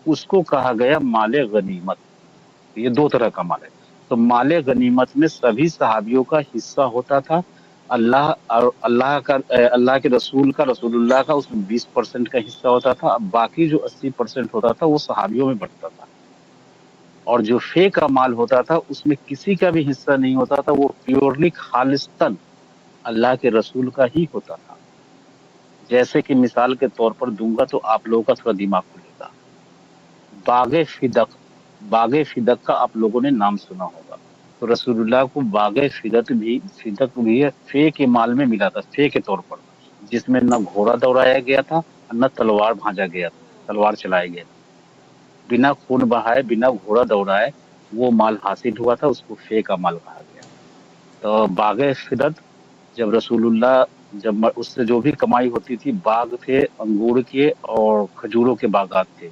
उसको कहा गया माले गनीमत। ये दो तरह का माल है। तो माले गनीमत में सभी सहाबियों का हिस्सा होता था। अल्लाह और अल्लाह के रसूल का, रसूलुल्लाह का उसमें 20% का हिस्सा होता था। अब बाकी जो 80% होता था वो सहाबियों में बंटता था। और जो फे का माल होता था उसमें किसी का भी हिस्सा नहीं होता था, वो प्योरली खालिस्तन अल्लाह के रसूल का ही होता था। जैसे कि मिसाल के तौर पर दूंगा तो आप लोगों का थोड़ा दिमाग खुलेगा। बागे फिदक का आप लोगों ने नाम सुना होगा। तो रसूलुल्लाह को बागे फिदक भी फे के माल में मिला था, फे के तौर पर, जिसमें न घोड़ा दौड़ाया गया था न तलवार भांजा गया था, तलवार चलाया गया था। बिना खून बहाए, बिना घोड़ा दौड़ाए वो माल हासिल हुआ था, उसको फे का माल कहा गया। तो बागे फिदक जब रसूलुल्लाह उससे जो भी कमाई होती थी, बाग थे, अंगूर के और खजूरों के बागात थे,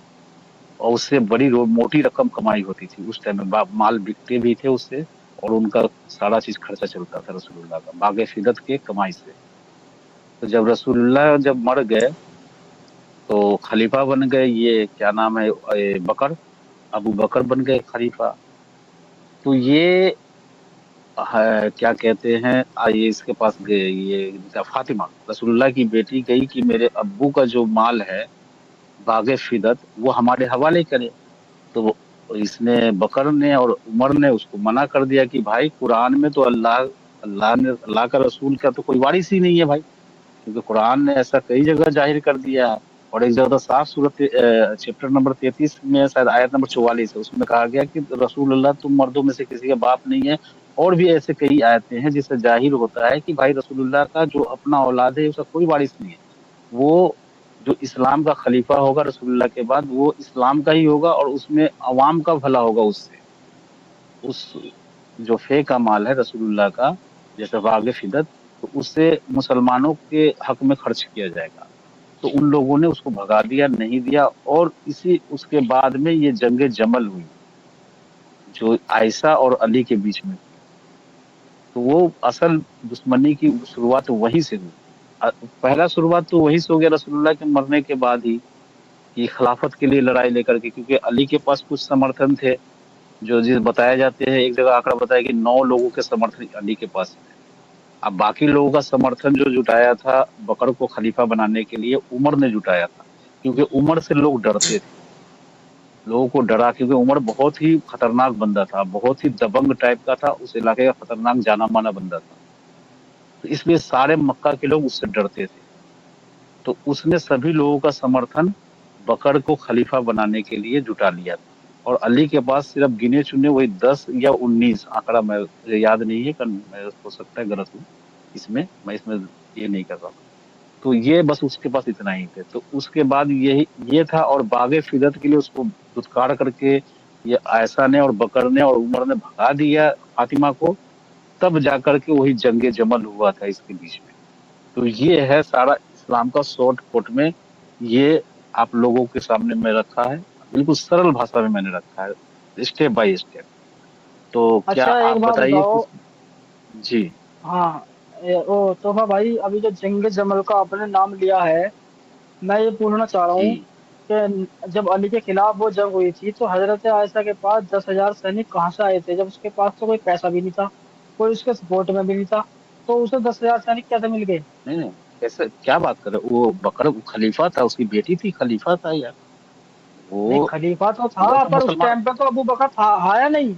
और उससे बड़ी मोटी रकम कमाई होती थी उस टाइम में। माल बिकते भी थे उससे, और उनका सारा चीज खर्चा चलता था रसूलुल्लाह का बागे फिदत के कमाई से। तो जब रसूलुल्लाह जब मर गए तो खलीफा बन गए, ये क्या नाम है, बकर, अबू बकर बन गए खलीफा। तो ये क्या कहते हैं, ये इसके पास गए, ये क्या, फातिमा रसूलुल्लाह की बेटी गई कि मेरे अब्बू का जो माल है बागे फिदत वो हमारे हवाले करे। तो इसने, बकर ने और उमर ने उसको मना कर दिया कि भाई कुरान में तो अल्लाह का रसूल का तो कोई वारिस ही नहीं है भाई, क्योंकि कुरान ने ऐसा कई जगह जाहिर कर दिया है। और एक जगह साफ सूरत चैप्टर नंबर 33 में शायद आयत नंबर 44 है, उसमें कहा गया कि रसूलुल्लाह तुम मर्दों में से किसी का बाप नहीं है। और भी ऐसे कई आयतें हैं जिससे जाहिर होता है कि भाई रसूलुल्लाह का जो अपना औलाद है उसका कोई वारिस नहीं है। वो जो इस्लाम का खलीफा होगा रसूलुल्लाह के बाद, वो इस्लाम का ही होगा और उसमें अवाम का भला होगा। उससे उस जो फे का माल है रसूलुल्लाह का, जैसे बागे फिदत, तो उससे मुसलमानों के हक में खर्च किया जाएगा। तो उन लोगों ने उसको भगा दिया, नहीं दिया। और इसी उसके बाद में ये जंग जमल हुई जो आयशा और अली के बीच में। तो वो असल दुश्मनी की शुरुआत वहीं से हुई। पहला शुरुआत तो वहीं से हो गया रसूलुल्लाह के मरने के बाद ही, कि खिलाफत के लिए लड़ाई लेकर के, क्योंकि अली के पास कुछ समर्थन थे, जो जिस बताया जाते हैं, एक जगह आंकड़ा बताया कि 9 लोगों के समर्थन अली के पास है। अब बाकी लोगों का समर्थन जो जुटाया था बकर को खलीफा बनाने के लिए, उमर ने जुटाया था, क्योंकि उमर से लोग डरते थे। लोगों को डरा, क्योंकि उमर बहुत ही खतरनाक बंदा था, बहुत ही दबंग टाइप का था, उस इलाके का खतरनाक जाना माना बंदा था। तो इसलिए सारे मक्का के लोग उससे डरते थे। तो उसने सभी लोगों का समर्थन बकर को खलीफा बनाने के लिए जुटा लिया था। और अली के पास सिर्फ गिने चुने वही 10 या 19, आंकड़ा मुझे याद नहीं है, मैं हो सकता है गलत हूँ इसमें, मैं इसमें ये नहीं कर रहा। तो ये बस उसके पास इतना ही थे। तो उसके बाद ये था, और बागे फिदत के लिए उसको दुत्कार करके ये आयशा ने और बकर ने और उमर ने भगा दिया फातिमा को, तब जाकर के वही जंगे जमल हुआ था इसके बीच में। तो ये है सारा इस्लाम का शॉर्ट कोट में, ये आप लोगों के सामने में रखा है, बिल्कुल सरल भाषा में मैंने रखा है, स्टेप बाय स्टेप। तो क्या अच्छा आप एक बात बताइए बताओ। जी। हाँ, ओ तोहफा भाई, अभी जो जंग जमल का आपने नाम लिया है, मैं ये पूछना चाह रहा हूँ जी कि जब अली के खिलाफ वो जंग हुई थी तो हजरत आयशा के पास 10,000 सैनिक कहाँ से आए थे, जब उसके पास तो कोई पैसा भी नहीं था, कोई उसके सपोर्ट में भी नहीं था, तो उसे 10,000 सैनिक कैसे मिल गए? नहीं नहीं, कैसे, क्या बात कर रहे हो? वो बकर वो खलीफा था, उसकी बेटी थी, खलीफा था यार नहीं, वो खलीफा तो वो था, तो पर उस मुसलमान। टाइम पे तो अबू बकर था, आया नहीं।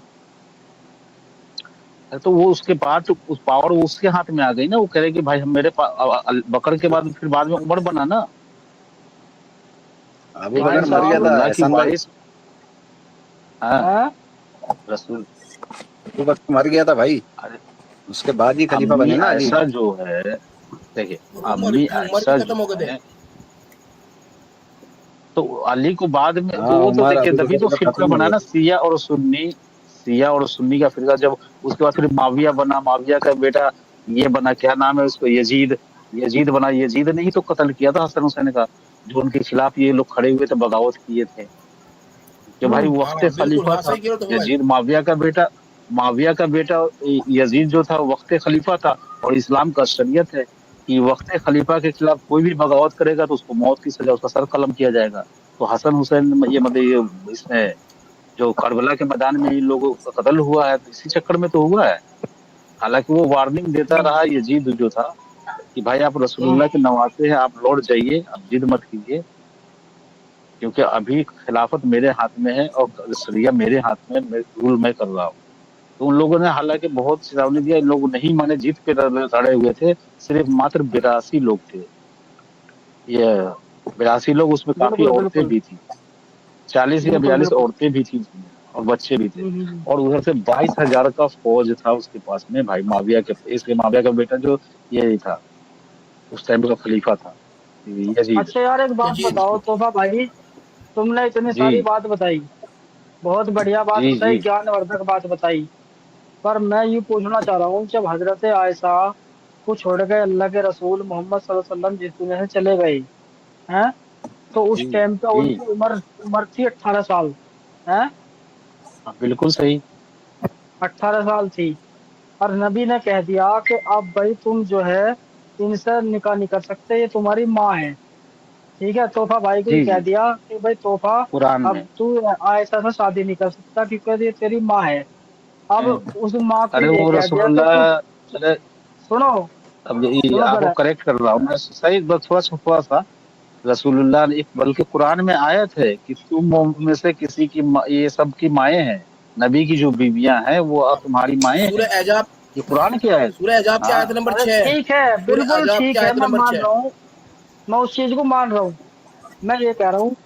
अरे तो वो उसके बाद तो उस पावर वो उसके हाथ में आ गई ना, वो कह रहे कि भाई हम मेरे बकर के बाद फिर बाद में उमर बना ना, अबू भाई बकर मर गया था, रसूलुल्लाह की एहसान भाई। वारिस। हाँ, हैं? रसूल, अबू बकर मर गया था भाई, अरे उसके बाद ही खलीफा अम्मी बने ना अली। आयशा जो है, देखिए, उमर अम्मी उमर आयशा भी खत्म जो हो गए थे। है, तो अली को बाद में तो हाँ, वो तो उमर देखिए अबू तभी तो बकर तो फिरका खत्म हो बना गए ना, थे। सिया और सुन्नी का फिरका। जब उसके बाद फिर माविया बना, माविया का बेटा ये बना, क्या नाम है उसको, यजीद, यजीद बना। यजीद ने ही तो कत्ल किया था हसन हुसैन का, जो उनके खिलाफ ये लोग खड़े हुए थे, बगावत किए थे, कि भाई वक्त हाँ बिल्कुल, खलीफा हाँ था। सही कह रहे हो तो भाई। यजीद माविया का बेटा यजीद जो था वक्त खलीफा था। और इस्लाम का शरीयत है कि वक्त खलीफा के खिलाफ कोई भी बगावत करेगा तो उसको मौत की सजा, उसका सर कलम किया जाएगा। तो हसन हुसैन ये मतलब ये इसमें जो करबला के मैदान में इन लोगों का कत्ल हुआ है, तो इसी चक्कर में तो हुआ है। हालांकि वो वार्निंग देता हम्म, रहा यजीद जो था, कि भाई आप हम्म, रसूलुल्लाह के नवासे हैं, आप लौट जाइए, आप जिद मत कीजिए, क्योंकि अभी खिलाफत मेरे हाथ में है और शरिया मेरे हाथ में, रूल मैं कर रहा हूँ। तो उन लोगों ने हालांकि बहुत चेतावनी दिया, इन लोग नहीं माने, जीत पे लड़े हुए थे। सिर्फ मात्र 82 लोग थे ये, 82 लोग, उसमें काफी बिल्कुल औरतें बिल्कुल। भी थी। 40 या बिल्कुल 42 बिल्कुल। औरतें भी थी और बच्चे भी थे। हम्म। और उधर से 22,000 का फौज था उसके पास में भाई माविया के, इसलिए माविया का बेटा जो ये था उस टाइम का खलीफा था यजीद। अच्छा यार एक बात जी बताओ तोहफा भाई, तुमने इतनी जी सारी बात बताई, बहुत बढ़िया बात जी बताई, जी ज्ञानवर्धक बात बताई। पर मैं ये पूछना चाह रहा हूँ, जब हजरत आयशा को छोड़ के अल्लाह के रसूल मोहम्मद सल्लल्लाहु अलैहि वसल्लम जिस दुनिया से चले गए हैं, तो उस जी टाइम पे जी। उनकी उम्र उम्र थी 18 साल है, हाँ, बिल्कुल सही। 18 साल थी। और नबी ने कह दिया कि अब भाई तुम जो है इनसे निकाह नहीं कर सकते, ये तुम्हारी माँ है। ठीक है, तोहफा भाई को ये जी कह जी दिया कि भाई तोहफा कुरान अब में। तू आयशा से शादी नहीं कर सकता क्योंकि ये तेरी माँ है। अब उस माँ को अरे ये वो कह दिया कि तू, रसूलुल्लाह, अरे सुनो अब ये सुनो आपको पहले, करेक्ट कर रहा हूँ मैं, सही बस थोड़ा सा रसूलुल्लाह ने बल्कि कुरान में आयत है कि तुम में से किसी की ये सब की माएँ हैं, नबी की जो बीवियां हैं वो अब तुम्हारी माएँ हैं। सूरह एजाब, ये कुरान की आयत है। सूरह एजाब की आयत हाँ नंबर अरे 6 है। ठीक है, सूरह बिल्कुल एजाब की ठीक है, आयत मैं नंबर मान 6। रहा हूँ, मैं उस चीज को मान रहा हूँ। मैं ये कह रहा हूँ